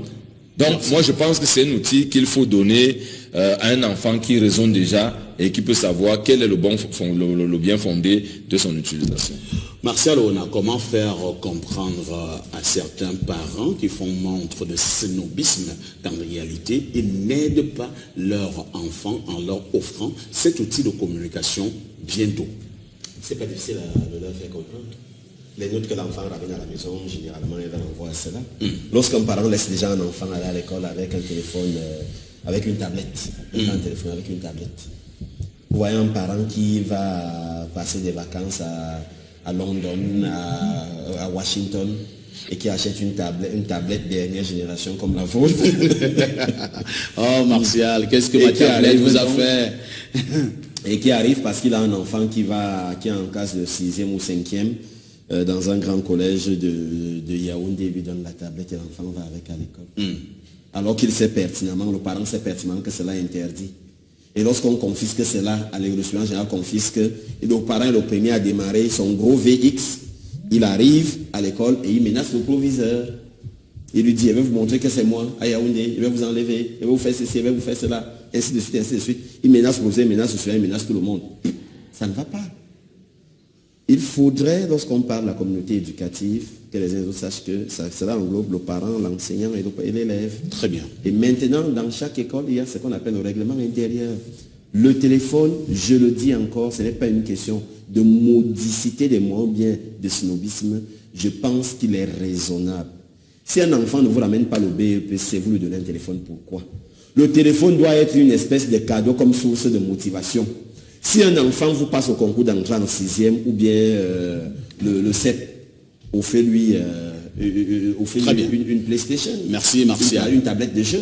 Donc moi je pense que c'est un outil qu'il faut donner à un enfant qui raisonne déjà et qui peut savoir quel est le bien fondé de son utilisation. Martial Ona, comment faire comprendre à certains parents qui font montre de snobisme qu'en réalité ils n'aident pas leur enfant en leur offrant cet outil de communication bientôt? C'est pas difficile de leur faire comprendre. Les notes que l'enfant ramène à la maison, généralement, il renvoie à cela. Lorsqu'un parent laisse déjà un enfant aller à l'école avec un téléphone, avec une tablette, un téléphone avec une tablette. Vous voyez un parent qui va passer des vacances à London, à Washington, et qui achète une tablette dernière génération comme la vôtre. Oh Martial, qu'est-ce que ma tablette vous a fait? Et qui arrive parce qu'il a un enfant qui est en classe de 6e ou 5e, dans un grand collège de Yaoundé, lui donne la tablette et l'enfant va avec à l'école. Alors qu'il sait pertinemment, le parent sait pertinemment que cela est interdit. Et lorsqu'on confisque cela, à l'école en général confisque, et le parent est le premier à démarrer son gros VX, il arrive à l'école et il menace le proviseur. Il lui dit, je vais vous montrer que c'est moi, à Yaoundé, je vais vous enlever, je vais vous faire ceci, je vais vous faire cela, ainsi de suite, ainsi de suite. Il menace le proviseur, il menace celui-là, il menace tout le monde. Ça ne va pas. Il faudrait, lorsqu'on parle de la communauté éducative, que les autres sachent que cela englobe le parent, l'enseignant et l'élève. Très bien. Et maintenant, dans chaque école, il y a ce qu'on appelle le règlement intérieur. Le téléphone, je le dis encore, ce n'est pas une question de modicité des mots, bien de snobisme. Je pense qu'il est raisonnable. Si un enfant ne vous ramène pas le BEPC, vous lui donnez un téléphone, pourquoi? Le téléphone doit être une espèce de cadeau comme source de motivation. Si un enfant vous passe au concours d'entrée en 6e ou bien le 7, offrez-lui une PlayStation. Merci Martial. Une tablette de jeu.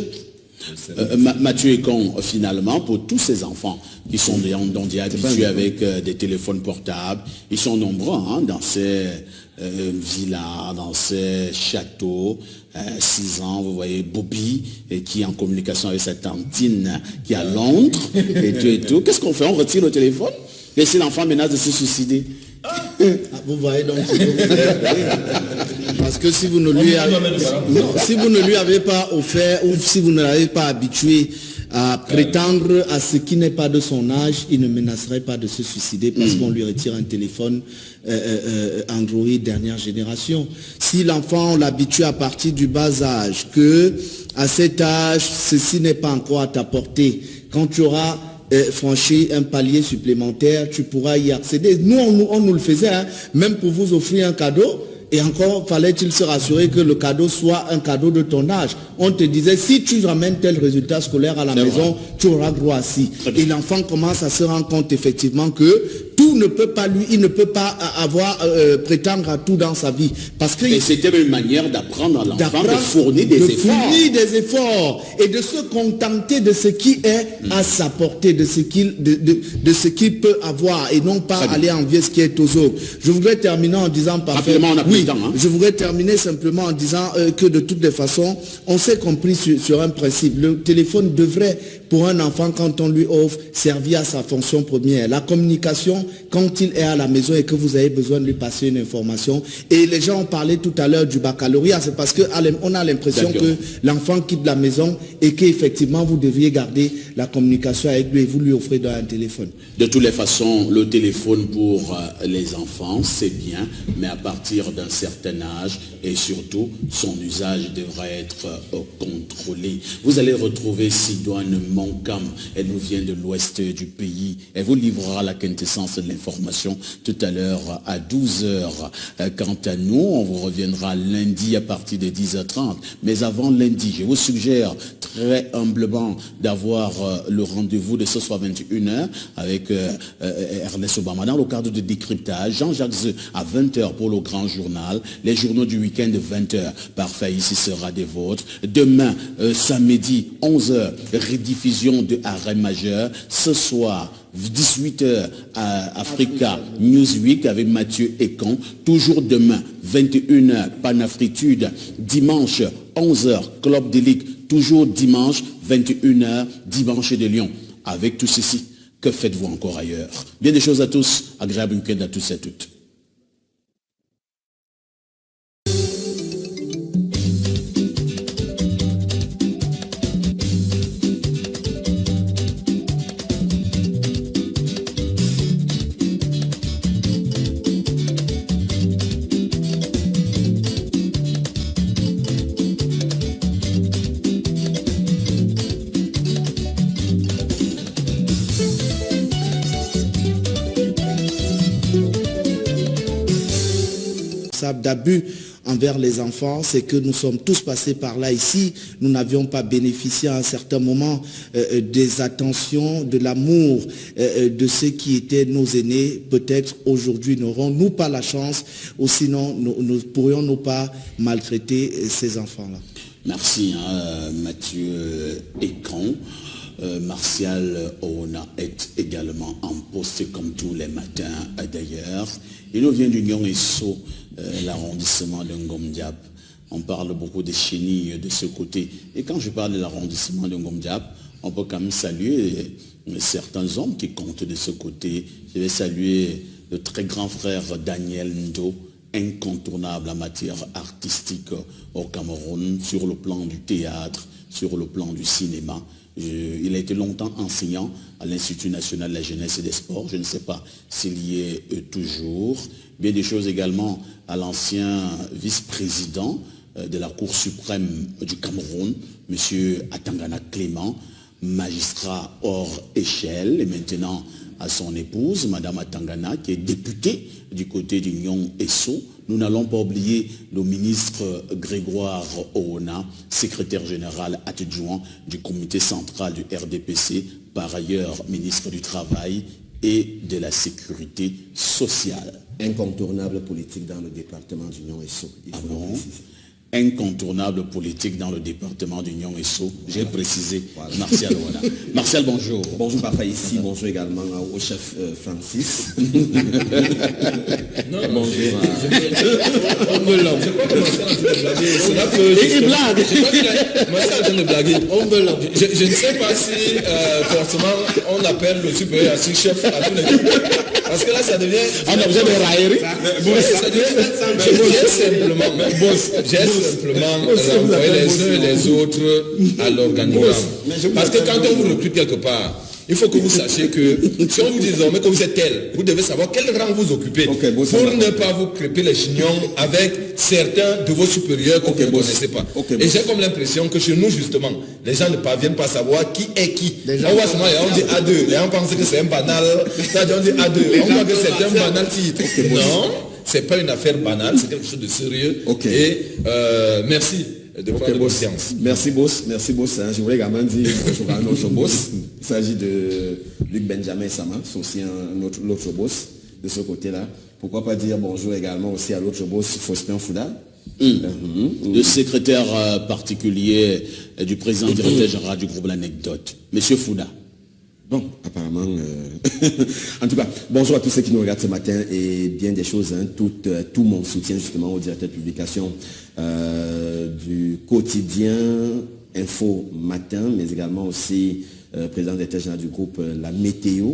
Mathieu Ekong, finalement, pour tous ces enfants qui sont déjà habitués avec des téléphones portables, ils sont nombreux dans ces villas, dans ces châteaux. 6 ans, vous voyez Bobby qui est en communication avec sa tantine qui est à Londres et tout. Qu'est-ce qu'on fait? On retire le téléphone et si l'enfant menace de se suicider? Vous voyez donc, Parce que si vous ne lui avez, si vous ne lui avez pas offert ou si vous ne l'avez pas habitué à prétendre à ce qui n'est pas de son âge, il ne menacerait pas de se suicider parce qu'on lui retire un téléphone Android dernière génération. Si l'enfant, on l'habitue à partir du bas âge, que à cet âge, ceci n'est pas encore à ta portée, quand tu auras franchi un palier supplémentaire, tu pourras y accéder. Nous, on nous le faisait, hein, même pour vous offrir un cadeau. Et encore, fallait-il se rassurer que le cadeau soit un cadeau de ton âge. On te disait, si tu ramènes tel résultat scolaire à la maison, tu auras droit à ci. Et l'enfant commence à se rendre compte effectivement que tout ne peut pas lui, il ne peut pas prétendre à tout dans sa vie. Parce que c'était une manière d'apprendre à l'enfant de fournir des efforts. Et de se contenter de ce qui est à sa portée, de ce qu'il peut avoir, et non pas aller envier ce qui est aux autres. Je voudrais terminer en disant je voudrais terminer simplement en disant que de toutes les façons, on s'est compris sur un principe. Le téléphone devrait, pour un enfant, quand on lui offre, servir à sa fonction première. La communication, quand il est à la maison et que vous avez besoin de lui passer une information. Et les gens ont parlé tout à l'heure du baccalauréat, c'est parce qu'on a l'impression que l'enfant quitte la maison et qu'effectivement vous devriez garder la communication avec lui et vous lui offrez dans un téléphone. De toutes les façons, le téléphone pour les enfants, c'est bien, mais à partir d'un certain âge et surtout, son usage devrait être contrôlé. Vous allez retrouver Sidoine Moncam, elle nous vient de l'ouest du pays. Elle vous livrera la quintessence de l'information tout à l'heure à 12h. Quant à nous, on vous reviendra lundi à partir de 10h30. Mais avant lundi, je vous suggère très humblement d'avoir le rendez-vous de ce soir 21h avec Ernest Obama dans le cadre de décryptage. Jean-Jacques Zeux à 20h pour le grand journal. Les journaux du week-end 20h. Parfait, ici sera des vôtres. Demain, samedi 11h, rediffusion de Arrêt Majeur. Ce soir, 18h à Africa Newsweek avec Mathieu Ekon. Toujours demain, 21h, Panafritude. Dimanche, 11h, Club de Ligue. Toujours dimanche, 21h, Dimanche de Lyon. Avec tout ceci, que faites-vous encore ailleurs? Bien des choses à tous, agréable week-end à tous et à toutes. d'abus envers les enfants, c'est que nous sommes tous passés par là ici. Nous n'avions pas bénéficié à un certain moment des attentions, de l'amour de ceux qui étaient nos aînés. Peut-être aujourd'hui n'aurons-nous pas la chance, ou sinon nous pourrions-nous pas maltraiter ces enfants-là. Merci Mathieu Ekon. Martial Oona est également en poste comme tous les matins d'ailleurs. Il nous vient du Nyong-Esso, l'arrondissement de Ngom-Diap. On parle beaucoup des chenilles de ce côté. Et quand je parle de l'arrondissement de Ngom-Diap, on peut quand même saluer certains hommes qui comptent de ce côté. Je vais saluer le très grand frère Daniel Ndo, incontournable en matière artistique au Cameroun, sur le plan du théâtre, sur le plan du cinéma. Il a été longtemps enseignant à l'Institut national de la jeunesse et des sports. Je ne sais pas s'il y est toujours. Bien des choses également à l'ancien vice-président de la Cour suprême du Cameroun, M. Atangana Clément, magistrat hors échelle, et maintenant à son épouse, Mme Atangana, qui est députée du côté du Nyong-Esso. Nous n'allons pas oublier le ministre Grégoire Oona, secrétaire général adjoint du comité central du RDPC, par ailleurs ministre du Travail et de la Sécurité sociale. Incontournable politique dans le département du Nyong-Esso. Incontournable politique dans le département du Nyong-Esso. J'ai précisé, voilà. Martial Oona. Martial, bonjour. Bonjour papa ici, bonjour également au chef Francis. Non, Bonjour. on me l'a. Je crois que Marcel est en train de blaguer. Cela peut. Il blague. Je crois que Marcel est en train de blaguer. On me l'a. Je ne sais pas si forcément on appelle le supérieur à chef à tous les coups. Parce que là, ça devient. On a besoin de raillerie. J'ai simplement renvoyé les uns et les autres à l'organigramme. Parce que quand on vous recrute quelque part, il faut que vous sachiez que si on vous dit désormais que vous êtes tel, vous devez savoir quel rang vous occupez pour ne pas vous crêper les chignons avec certains de vos supérieurs que vous ne connaissez pas. Et j'ai comme l'impression que chez nous, justement, les gens ne parviennent pas à savoir qui est qui. On voit souvent, on dit A2, les gens pensent que c'est un banal. On dit A2, on voit que c'est un banal titre. Non, c'est pas une affaire banale, c'est quelque chose de sérieux. Et merci. Merci boss, hein. Je voulais également dire bonjour à notre boss. Il s'agit de Luc Benjamin Sama, c'est aussi l'autre boss de ce côté-là. Pourquoi pas dire bonjour également aussi à l'autre boss, Faustin Fouda. Le secrétaire particulier du président directeur général du groupe L'Anecdote, Monsieur Fouda. Bon, apparemment, en tout cas, bonjour à tous ceux qui nous regardent ce matin et bien des choses, hein, tout mon soutien justement au directeur de publication du quotidien Info Matin, mais également aussi président directeur général du groupe La Météo,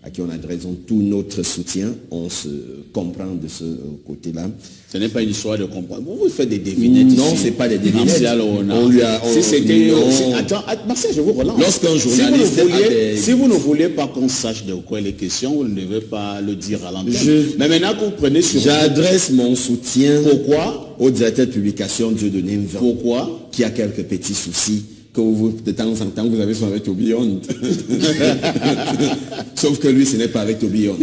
à qui on adresse tout notre soutien. On se comprend de ce côté-là. Ce n'est pas une histoire de comprendre. Vous faites des devinettes. Non, c'est pas des devinettes. On lui a. Attends, Marcel, je vous relance. Lorsqu'un journaliste si vous ne voulez pas qu'on sache de quoi est les questions, vous ne devez pas le dire à l'antenne. Mais maintenant que vous prenez sur. J'adresse mon soutien. Pourquoi? Au directeur de publication Dieudonné Mvan. Pourquoi? Qui a quelques petits soucis que vous, de temps en temps, vous avez soit avec Toby Hunt. Sauf que lui, ce n'est pas avec Toby Hunt.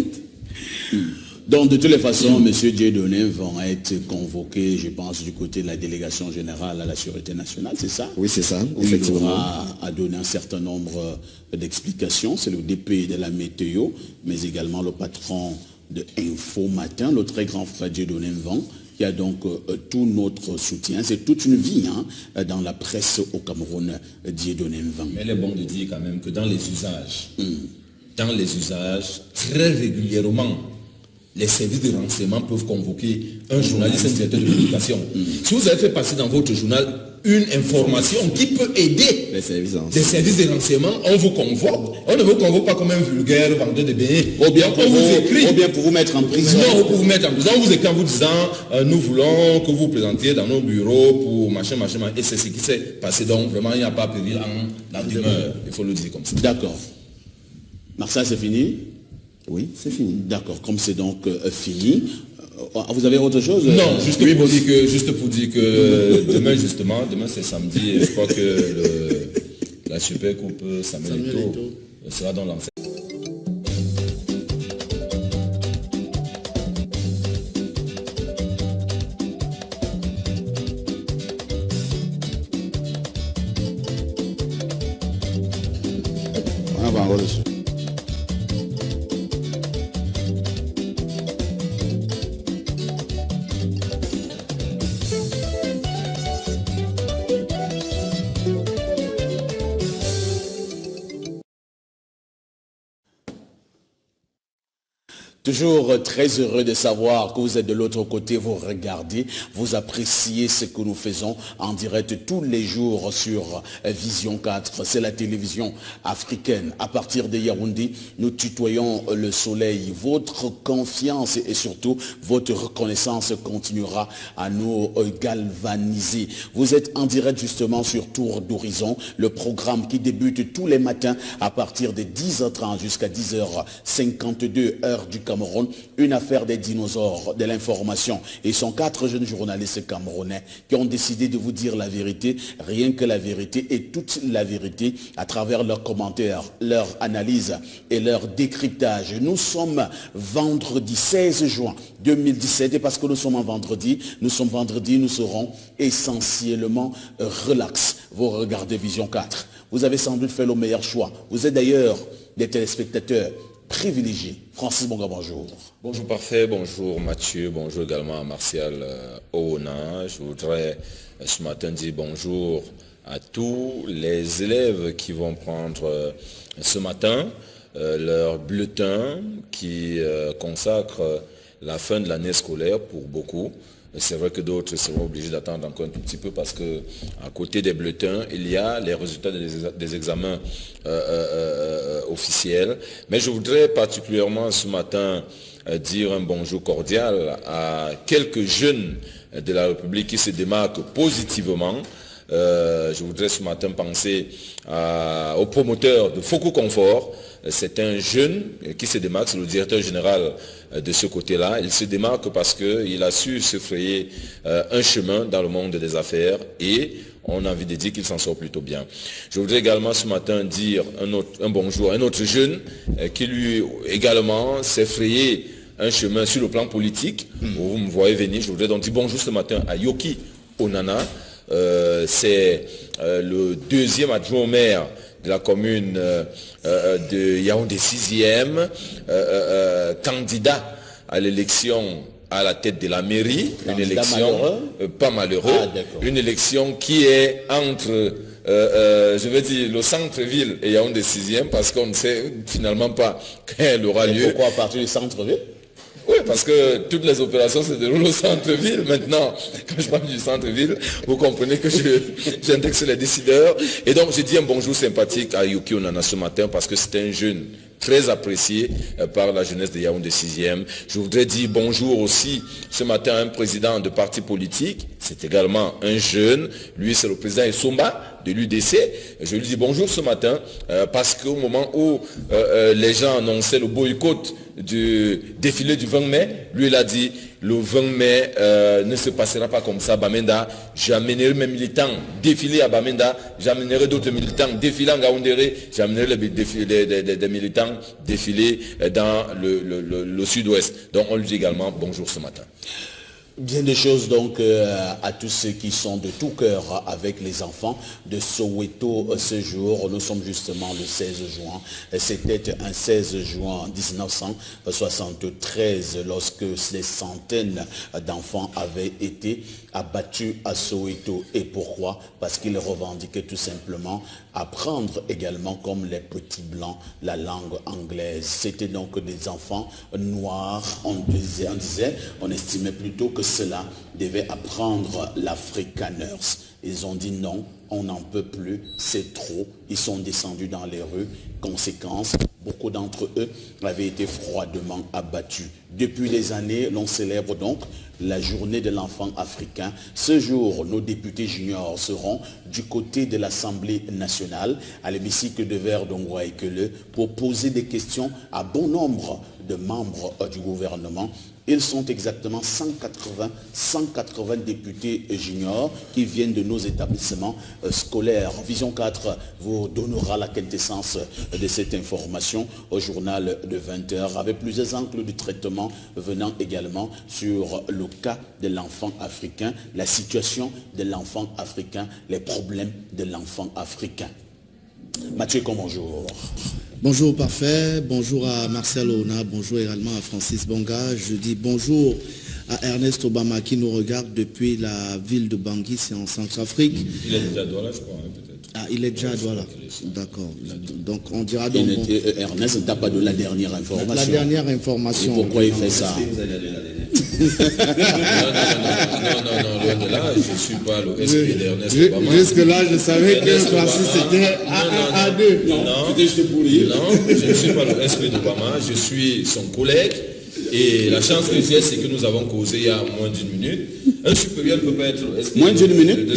Donc, de toutes les façons, M. Dieudonné vont être convoqués, je pense, du côté de la délégation générale à la Sûreté nationale, c'est ça? Oui, c'est ça, effectivement. Il aura à donner un certain nombre d'explications. C'est le DP de La Météo, mais également le patron de Info Matin, le très grand frère Dieudonné Mvan, qui a donc tout notre soutien. C'est toute une vie dans la presse au Cameroun, Dieudonné Mvan. Mais il est bon de dire quand même que dans les usages, très régulièrement, les services de renseignement peuvent convoquer un journaliste, un directeur de publication. Si vous avez fait passer dans votre journal une information qui peut aider les services de renseignement, on vous convoque. On ne vous convoque pas comme un vulgaire vendeur de billets. Ou bien pour vous mettre en prison. Non, pour vous mettre en prison. On vous écrit en vous disant nous voulons que vous présentiez dans nos bureaux pour machin. Et c'est ce qui s'est passé. Donc vraiment, il n'y a pas péril en la demeure. Il faut le dire comme ça. D'accord. Marcel, c'est fini? Oui, c'est fini. D'accord. Comme c'est donc fini. Vous avez autre chose? Non, juste pour dire que demain c'est samedi et je crois que la Super Coupe Samuel Eto'o sera dans l'enceinte. Toujours très heureux de savoir que vous êtes de l'autre côté, vous regardez, vous appréciez ce que nous faisons en direct tous les jours sur Vision 4. C'est la télévision africaine. À partir de Yaoundé, nous tutoyons le soleil. Votre confiance et surtout votre reconnaissance continuera à nous galvaniser. Vous êtes en direct justement sur Tour d'Horizon, le programme qui débute tous les matins à partir de 10h30 jusqu'à 10h52 heure du Cameroun. Une affaire des dinosaures de l'information. Et ce sont 4 jeunes journalistes camerounais qui ont décidé de vous dire la vérité, rien que la vérité et toute la vérité à travers leurs commentaires, leurs analyses et leur décryptage. Nous sommes vendredi 16 juin 2017 et parce que nous sommes vendredi, nous serons essentiellement relax. Vous regardez Vision 4. Vous avez sans doute fait le meilleur choix. Vous êtes d'ailleurs des téléspectateurs privilégié. Francis Bonga, bonjour. Bonjour Parfait, bonjour Mathieu, bonjour également à Martial Oona. Je voudrais ce matin dire bonjour à tous les élèves qui vont prendre ce matin leur bulletin qui consacre la fin de l'année scolaire pour beaucoup. C'est vrai que d'autres seront obligés d'attendre encore un tout petit peu parce que à côté des bulletins, il y a les résultats des examens officiels. Mais je voudrais particulièrement ce matin dire un bonjour cordial à quelques jeunes de la République qui se démarquent positivement. Je voudrais ce matin penser au promoteur de Foko Confort. C'est un jeune qui se démarque, c'est le directeur général de ce côté-là. Il se démarque parce qu'il a su se frayer un chemin dans le monde des affaires et on a envie de dire qu'il s'en sort plutôt bien. Je voudrais également ce matin dire un bonjour à un autre jeune qui lui également s'est frayé un chemin sur le plan politique. Vous me voyez venir, je voudrais donc dire bonjour ce matin à Yoki Onana. C'est le deuxième adjoint au maire de la commune de Yaoundé 6e, candidat à l'élection à la tête de la mairie, une élection pas malheureux, une élection qui est entre je veux dire le centre-ville et Yaoundé 6e parce qu'on ne sait finalement pas quand elle aura lieu. Pourquoi à partir du centre-ville? Oui, parce que toutes les opérations se déroulent au centre-ville. Maintenant, quand je parle du centre-ville, vous comprenez que j'indexe les décideurs. Et donc, j'ai dit un bonjour sympathique à Yuki Onana ce matin parce que c'est un jeune très apprécié par la jeunesse de Yaoundé 6e. Je voudrais dire bonjour aussi ce matin à un président de parti politique. C'est également un jeune. Lui, c'est le président Essomba de l'UDC. Je lui dis bonjour ce matin parce qu'au moment où les gens annonçaient le boycott du défilé du 20 mai, lui il a dit le 20 mai ne se passera pas comme ça à Bamenda, j'amènerai mes militants défiler à Bamenda, j'amènerai d'autres militants défiler en Gaoundéré, j'amènerai des militants défiler dans le sud-ouest. Donc on lui dit également bonjour ce matin. Bien des choses donc à tous ceux qui sont de tout cœur avec les enfants de Soweto ce jour. Nous sommes justement le 16 juin. C'était un 16 juin 1973 lorsque des centaines d'enfants avaient été abattus à Soweto. Et pourquoi? Parce qu'ils revendiquaient tout simplement apprendre également comme les petits blancs la langue anglaise. C'était donc des enfants noirs, on estimait plutôt que cela devait apprendre l'afrikaners. Ils ont dit non, on n'en peut plus, c'est trop. Ils sont descendus dans les rues. Conséquence, beaucoup d'entre eux avaient été froidement abattus. Depuis des années, l'on célèbre donc la journée de l'enfant africain. Ce jour, nos députés juniors seront du côté de l'Assemblée nationale, à l'hémicycle de Verdongoa-Ekele, pour poser des questions à bon nombre de membres du gouvernement. Ils sont exactement 180 députés juniors qui viennent de nos établissements scolaires. Vision 4 vous donnera la quintessence de cette information au journal de 20h avec plusieurs angles de traitement venant également sur le cas de l'enfant africain, la situation de l'enfant africain, les problèmes de l'enfant africain. Mathieu, bonjour. Bonjour Parfait, bonjour à Marcel Ona, bonjour également à Francis Bonga. Je dis bonjour à Ernest Obama qui nous regarde depuis la ville de Bangui, c'est en Centrafrique. Il est déjà à Douala, je crois, hein, peut-être. Ah, il est déjà à Douala. D'accord. Donc on dira donc... Ernest ne t'a pas donné la dernière information. La dernière information. Et pourquoi il fait ça? Non, loin de là, je ne suis pas le SP d'Ernest Obama. Jusque-là, je savais que Francis était A2. Non, je ne suis pas le SP d'Obama, je suis son collègue. Et la chance que j'ai, c'est que nous avons causé il y a moins d'une minute. Un supérieur ne peut pas être SP. Moins d'une minute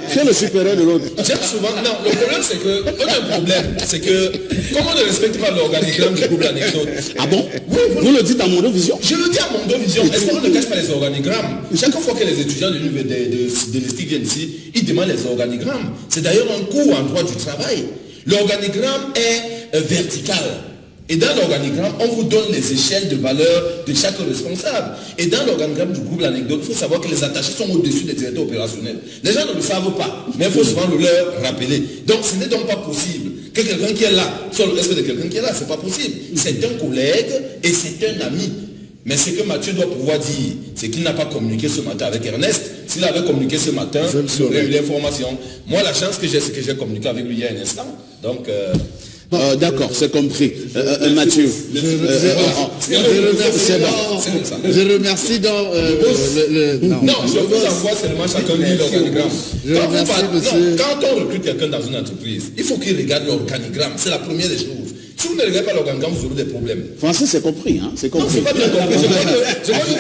c'est le supérieur de l'autre. J'aime souvent. Non, le problème, c'est que. On a un problème. C'est que. Comme on ne respecte pas l'organigramme du groupe l'anecdote. Ah bon? Vous le dites à Mondovision? Je le dis à Mondovision. Est-ce qu'on ne cache pas les organigrammes? Chaque fois que les étudiants de l'ESTIC viennent ici, ils demandent les organigrammes. C'est d'ailleurs un cours en droit du travail. L'organigramme est vertical. Et dans l'organigramme, on vous donne les échelles de valeur de chaque responsable. Et dans l'organigramme du groupe l'anecdote, il faut savoir que les attachés sont au-dessus des directeurs opérationnels. Les gens ne le savent pas, mais il faut souvent le leur rappeler. Donc ce n'est donc pas possible que quelqu'un qui est là soit le respect de quelqu'un qui est là. Ce n'est pas possible. C'est un collègue et c'est un ami. Mais ce que Mathieu doit pouvoir dire, c'est qu'il n'a pas communiqué ce matin avec Ernest. S'il avait communiqué ce matin, il aurait eu l'information. Moi, la chance que j'ai, c'est que j'ai communiqué avec lui il y a un instant. Donc... D'accord, c'est compris. Mathieu. Je remercie donc non, je vous envoie seulement chacun lit l'organigramme. Quand on recrute quelqu'un dans une entreprise, il faut qu'il regarde l'organigramme. C'est la première des choses. Si vous ne regardez pas l'organigramme, vous aurez des problèmes. Français, c'est compris, hein? C'est compris. Non, c'est pas bien compris. Je crois que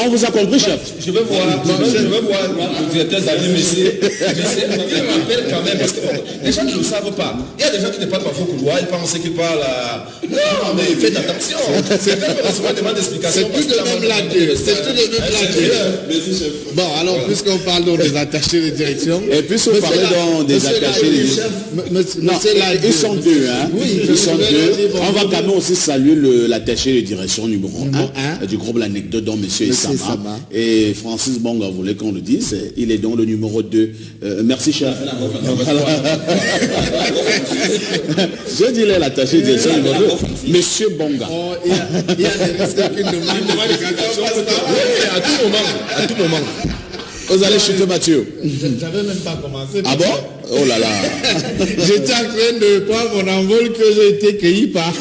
on vous a compris, chef. Je vais voir le directeur Xavier Messier. Il me rappelle quand même, parce que les gens ne le savent pas. Il y a des gens qui ne parlent pas faux couloir, ils pensent qu'ils parlent à... Non, mais faites attention. C'est quand même recevoir des demandes d'explication. C'est tout de même là-dessus. C'est tout de même là-dessus. Bon, alors, puisqu'on parle donc des attachés de direction... Et puisqu'on parle donc des attachés de direction... Ils sont deux, hein? Oui, ils sont deux. On va quand même aussi saluer l'attaché de direction numéro 1 du groupe L'Anecdote, dont M. Sama. Et Francis Bonga voulait qu'on le dise. Il est donc le numéro 2. Merci, chef. Je dirais l'attaché de direction numéro 2. Monsieur Bonga. Il y a des risques qu'il demande à tout moment. Vous allez chuter Mathieu. J'avais même pas commencé. Ah bon? Oh là là. J'étais en train de prendre mon envol que j'ai été cueilli par.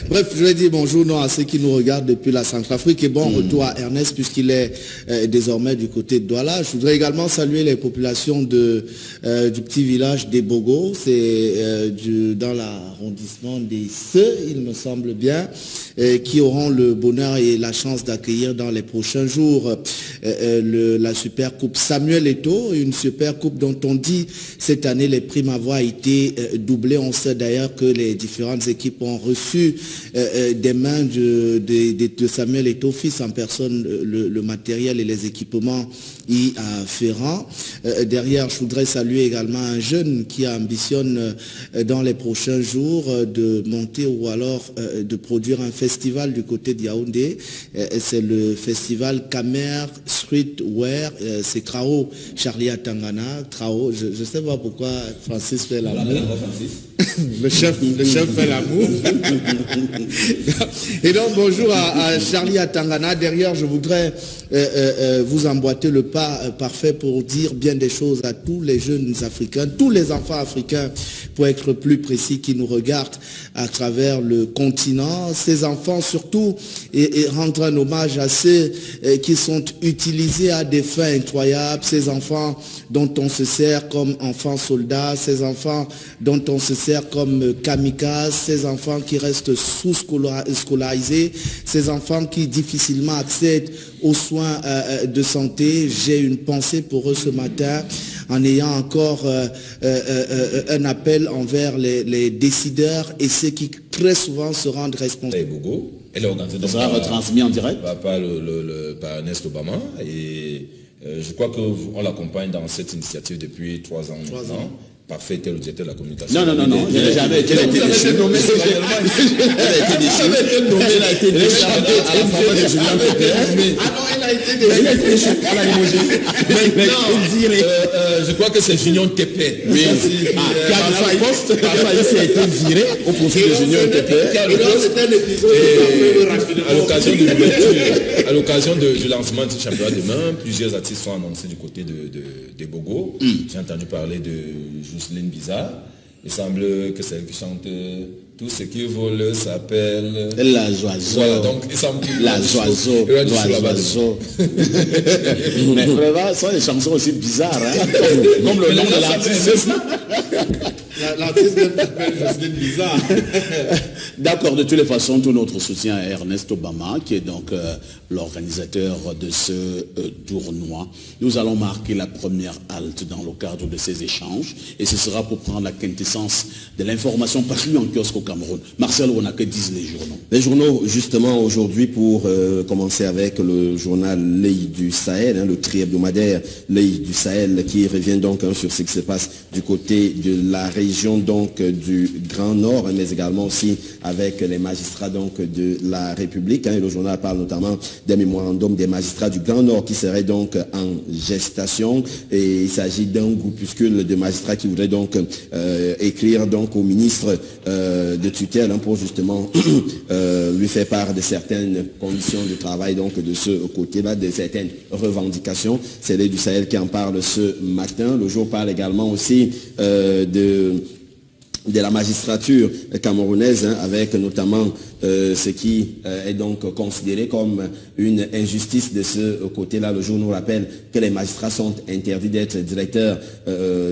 Bref, je vais dire bonjour à ceux qui nous regardent depuis la Centrafrique et bon retour à Ernest puisqu'il est désormais du côté de Douala. Je voudrais également saluer les populations du petit village des Bogo. C'est dans l'arrondissement des Ceux, il me semble bien, qui auront le bonheur et la chance d'accueillir dans les prochains jours la Super Coupe Samuel Eto'o, une Super Coupe dont on dit cette année les primes avoir été doublées. On sait d'ailleurs que les différentes équipes ont reçu des mains de Samuel Eto'o fils en personne le matériel et les équipements y afférents. Derrière, je voudrais saluer également un jeune qui ambitionne dans les prochains jours de monter ou alors de produire un festival du côté de Yaoundé. C'est le festival Kamer Streetwear. C'est Trao Charlie Atangana. Trao, je ne sais pas pourquoi Francis fait l'amour. Le chef fait l'amour. Et donc bonjour à Charlie Atangana. Derrière, je voudrais vous emboîter le pas parfait pour dire bien des choses à tous les jeunes africains, tous les enfants africains, pour être plus précis, qui nous regardent à travers le continent. Ces enfants surtout, et rendre un hommage à ceux qui sont utilisés à des fins incroyables, ces enfants dont on se sert comme enfants soldats, ces enfants dont on se sert comme kamikazes, ces enfants qui restent sous-scolarisés, ces enfants qui difficilement accèdent aux soins de santé. J'ai une pensée pour eux ce matin en ayant encore un appel envers les décideurs et ceux qui très souvent se rendent responsables. Elle est organisée donc sera retransmis en direct par Ernest Obama et je crois qu'on l'accompagne dans cette initiative depuis 3 ans maintenant. Parfait, était le directeur de la communication. Non, je n'ai jamais été nommé. Elle a été déchue à la faveur de Julien Pépé. Ah non, elle a été déchue à la limousine. Je crois que c'est Junior Tepé. Oui, qui a été viré au profit de Junior Tepé. À l'occasion du lancement du championnat demain, plusieurs artistes sont annoncés du côté des Bogo. J'ai entendu parler de Jocelyne Bizarre. Il semble que celle qui chante tout ce qui vole s'appelle la Joiseau. Voilà, donc il semble que la Joiseau. Mais vraiment, ce sont des chansons aussi bizarres, hein? Comme le nom de l'artiste. L'artiste s'appelle Jocelyne Bizarre. D'accord, de toutes les façons, tout notre soutien à Ernest Obama, qui est donc l'organisateur de ce tournoi. Nous allons marquer la première halte dans le cadre de ces échanges, et ce sera pour prendre la quintessence de l'information parue en kiosque au Cameroun. Marcel, on a que disent les journaux. Les journaux, justement, aujourd'hui, pour commencer avec le journal L'Œil du Sahel, le tri hebdomadaire L'Œil du Sahel, qui revient donc sur ce qui se passe du côté de la région région donc du Grand Nord, mais également aussi avec les magistrats donc de la République. Et le journal parle notamment des mémorandums des magistrats du Grand Nord qui seraient donc en gestation. Et il s'agit d'un groupuscule de magistrats qui voudraient donc écrire donc au ministre de tutelle pour justement lui faire part de certaines conditions de travail donc de ce côté-là, de certaines revendications. C'est l'Œil du Sahel qui en parle ce matin. Le jour parle également aussi de la magistrature camerounaise, avec notamment ce qui est donc considéré comme une injustice de ce côté-là. Le jour nous rappelle que les magistrats sont interdits d'être directeurs,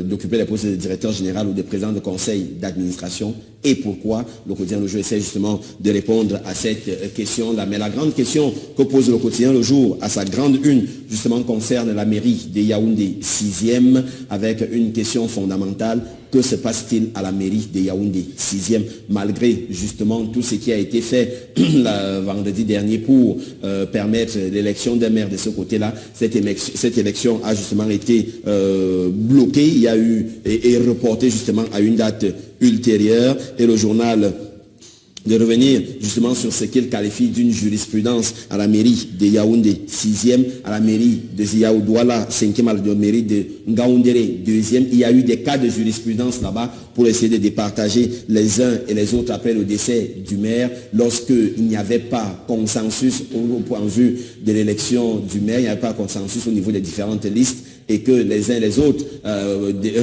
d'occuper les postes de directeur général ou de président de conseil d'administration. Et pourquoi? Le quotidien Le Jour essaie justement de répondre à cette question-là. Mais la grande question que pose le quotidien Le Jour à sa grande une, justement, concerne la mairie de Yaoundé 6e, avec une question fondamentale. Que se passe-t-il à la mairie de Yaoundé 6e, malgré justement tout ce qui a été fait vendredi dernier pour permettre l'élection d'un maire de ce côté-là? Cette élection a justement été bloquée, il y a eu et reportée justement à une date ultérieure, et le journal de revenir justement sur ce qu'il qualifie d'une jurisprudence à la mairie de Yaoundé 6e, à la mairie de Ziaou Douala 5e, à la mairie de Ngaoundéré 2e. Il y a eu des cas de jurisprudence là-bas pour essayer de départager les uns et les autres après le décès du maire, lorsqu'il n'y avait pas consensus au point de vue de l'élection du maire, il n'y avait pas consensus au niveau des différentes listes, et que les uns et les autres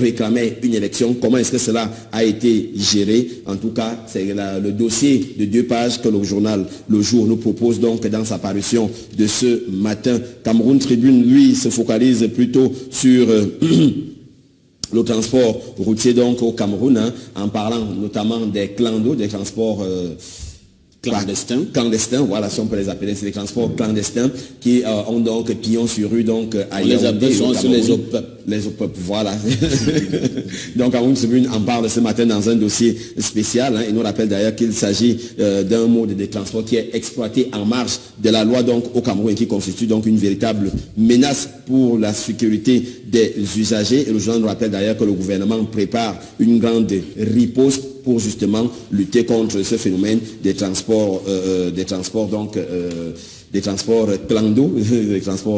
réclamaient une élection. Comment est-ce que cela a été géré? En tout cas, c'est le dossier de 2 pages que le journal Le Jour nous propose donc dans sa parution de ce matin. Cameroun Tribune, lui, se focalise plutôt sur le transport routier donc au Cameroun, en parlant notamment des clans d'eau, des transports clandestins, voilà, si on peut les appeler, c'est des transports clandestins qui ont donc pignon sur rue donc à Yaoundé. Les OPEP, voilà. Donc Cameroun Tribune en parle ce matin dans un dossier spécial. Il nous rappelle d'ailleurs qu'il s'agit d'un mode de transport qui est exploité en marge de la loi donc au Cameroun et qui constitue donc une véritable menace pour la sécurité des usagers. Et le journal nous rappelle d'ailleurs que le gouvernement prépare une grande riposte pour justement lutter contre ce phénomène des transports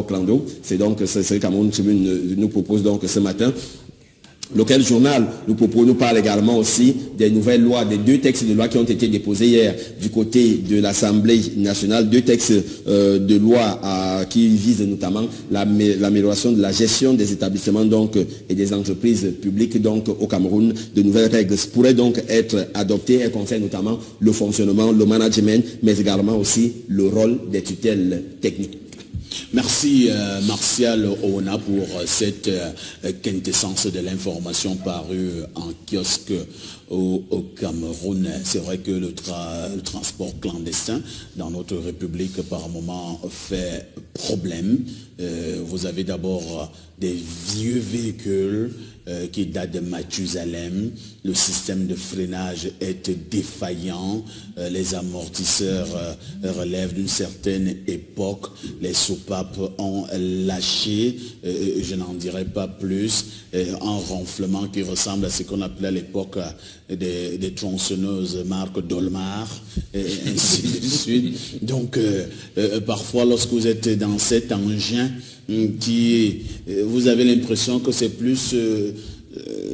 clando. C'est donc ce que Cameroun Tribune nous propose donc ce matin. Lequel journal nous parle également aussi des nouvelles lois, des 2 textes de loi qui ont été déposés hier du côté de l'Assemblée nationale, 2 textes de loi qui visent notamment l'amélioration de la gestion des établissements donc et des entreprises publiques donc au Cameroun. De nouvelles règles pourraient donc être adoptées. Elles concernent notamment le fonctionnement, le management, mais également aussi le rôle des tutelles techniques. Merci Martial Oona pour cette quintessence de l'information parue en kiosque au Cameroun. C'est vrai que le transport clandestin dans notre République par moment fait problème. Vous avez d'abord des vieux véhicules qui datent de Mathusalem. Le système de freinage est défaillant. Les amortisseurs relèvent d'une certaine époque. Les soupapes ont lâché. Je n'en dirai pas plus. Un ronflement qui ressemble à ce qu'on appelait à l'époque des tronçonneuses marque Dolmar, et ainsi de suite. Donc, parfois, lorsque vous êtes dans cet engin, vous avez l'impression que c'est plus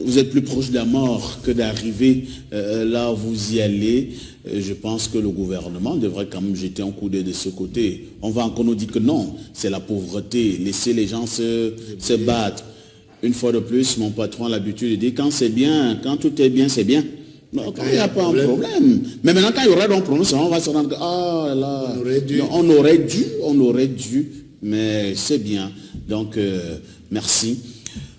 vous êtes plus proche de la mort que d'arriver là où vous y allez. Je pense que le gouvernement devrait quand même jeter un coup d'œil de ce côté. On va encore nous dire que non, c'est la pauvreté, laisser les gens se battre. Une fois de plus, mon patron a l'habitude de dire quand c'est bien, quand tout est bien, c'est bien. Donc, il n'y a pas un problème. Mais maintenant, quand il y aura un problème, on va se rendre compte, ah là, on aurait dû, mais c'est bien. Donc, merci.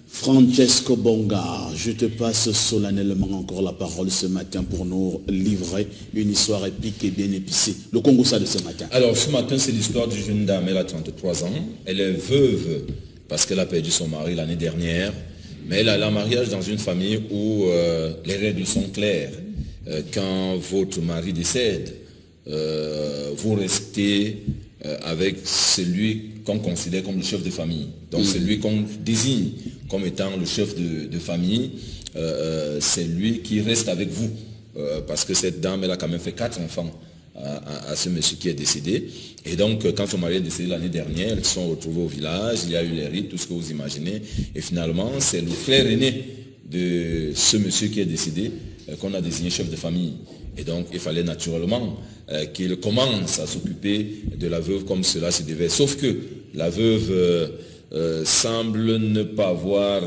Francesco Bonga, je te passe solennellement encore la parole ce matin pour nous livrer une histoire épique et bien épicée. Le Congo-ça de ce matin. Alors, ce matin, c'est l'histoire d'une jeune dame, elle a 33 ans. Elle est veuve parce qu'elle a perdu son mari l'année dernière. Mais elle a un mariage dans une famille où les règles sont claires. Quand votre mari décède, vous restez avec celui qu'on considère comme le chef de famille. Donc c'est lui qu'on désigne comme étant le chef de famille. C'est lui qui reste avec vous. Parce que cette dame, elle a quand même fait 4 enfants à ce monsieur qui est décédé. Et donc, quand son mari est décédé l'année dernière, ils se sont retrouvés au village, il y a eu les rites, tout ce que vous imaginez. Et finalement, c'est le frère aîné de ce monsieur qui est décédé qu'on a désigné chef de famille. Et donc, il fallait naturellement qu'il commence à s'occuper de la veuve comme cela se devait. Sauf que la veuve semble ne pas avoir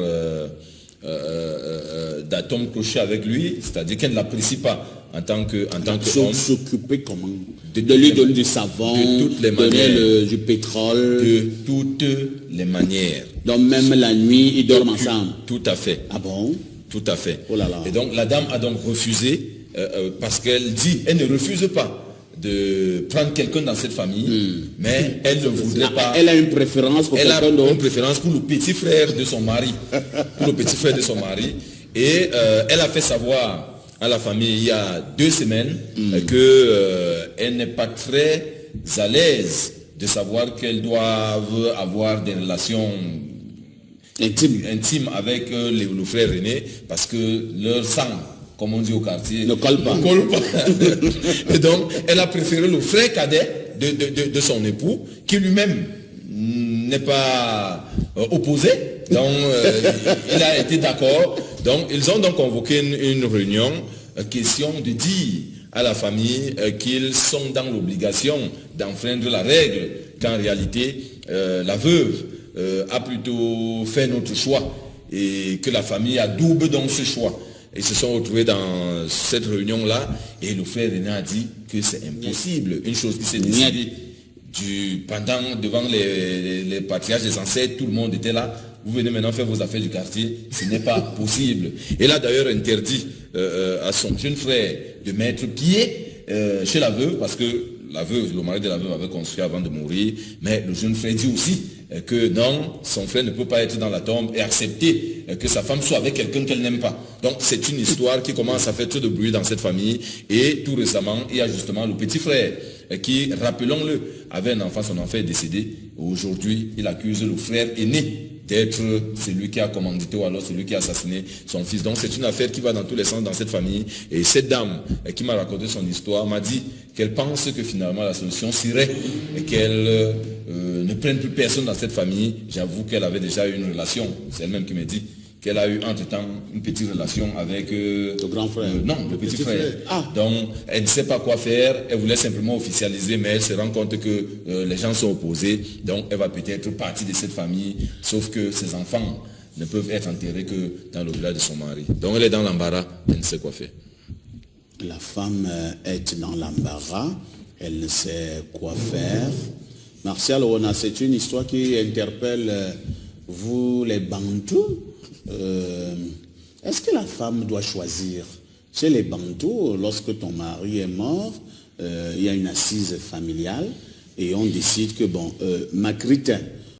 d'atome cloché avec lui, c'est-à-dire qu'elle ne l'apprécie pas en tant qu'homme. S'occuper comment? De lui donner du savon, de toutes les manières, du pétrole. De toutes les manières. Donc même la nuit, ils dorment ensemble. Tout à fait. Ah bon? Tout à fait. Oh là là. Et donc la dame a donc refusé, parce qu'elle dit, elle ne refuse pas de prendre quelqu'un dans cette famille, mais elle ne voudrait pas. Elle a une préférence pour quelqu'un d'autre. Elle a une préférence pour le petit frère de son mari. Pour le petit frère de son mari. Et elle a fait savoir à la famille il y a 2 semaines qu'elle n'est pas très à l'aise de savoir qu'elle doit avoir des relations intimes avec le frère aîné, parce que leur sang, comme on dit au quartier, ne colle pas. Et donc, elle a préféré le frère cadet de son époux, qui lui-même n'est pas opposé. Donc, il a été d'accord. Donc, ils ont donc convoqué une réunion, question de dire à la famille qu'ils sont dans l'obligation d'enfreindre la règle, qu'en réalité, la veuve a plutôt fait notre choix et que la famille a double dans ce choix. Ils se sont retrouvés dans cette réunion-là et le frère aîné a dit que c'est impossible. Une chose qui s'est décidée devant les patriarches des ancêtres, tout le monde était là. Vous venez maintenant faire vos affaires du quartier, ce n'est pas possible. Et là d'ailleurs interdit à son jeune frère de mettre pied chez la veuve, parce que la veuve, le mari de la veuve avait construit avant de mourir, mais le jeune frère dit aussi que non, son frère ne peut pas être dans la tombe et accepter que sa femme soit avec quelqu'un qu'elle n'aime pas. Donc c'est une histoire qui commence à faire trop de bruit dans cette famille. Et tout récemment, il y a justement le petit frère qui, rappelons-le, avait un enfant, son enfant est décédé. Aujourd'hui, il accuse le frère aîné d'être celui qui a commandité ou alors celui qui a assassiné son fils. Donc c'est une affaire qui va dans tous les sens dans cette famille. Et cette dame qui m'a raconté son histoire m'a dit qu'elle pense que finalement la solution serait qu'elle ne prenne plus personne dans cette famille. J'avoue qu'elle avait déjà eu une relation, c'est elle-même qui m'a dit qu'elle a eu entre-temps une petite relation avec le grand frère. Non, le petit frère. Ah. Donc elle ne sait pas quoi faire, elle voulait simplement officialiser, mais elle se rend compte que les gens sont opposés, donc elle va peut-être partie de cette famille, sauf que ses enfants ne peuvent être enterrés que dans le village de son mari. Donc elle est dans l'embarras, elle ne sait quoi faire. La femme est dans l'embarras, elle ne sait quoi faire. Martial Ouona, c'est une histoire qui interpelle vous les Bantous. Est-ce que la femme doit choisir? Chez les Bantous, lorsque ton mari est mort, il y a une assise familiale et on décide que bon, Makritin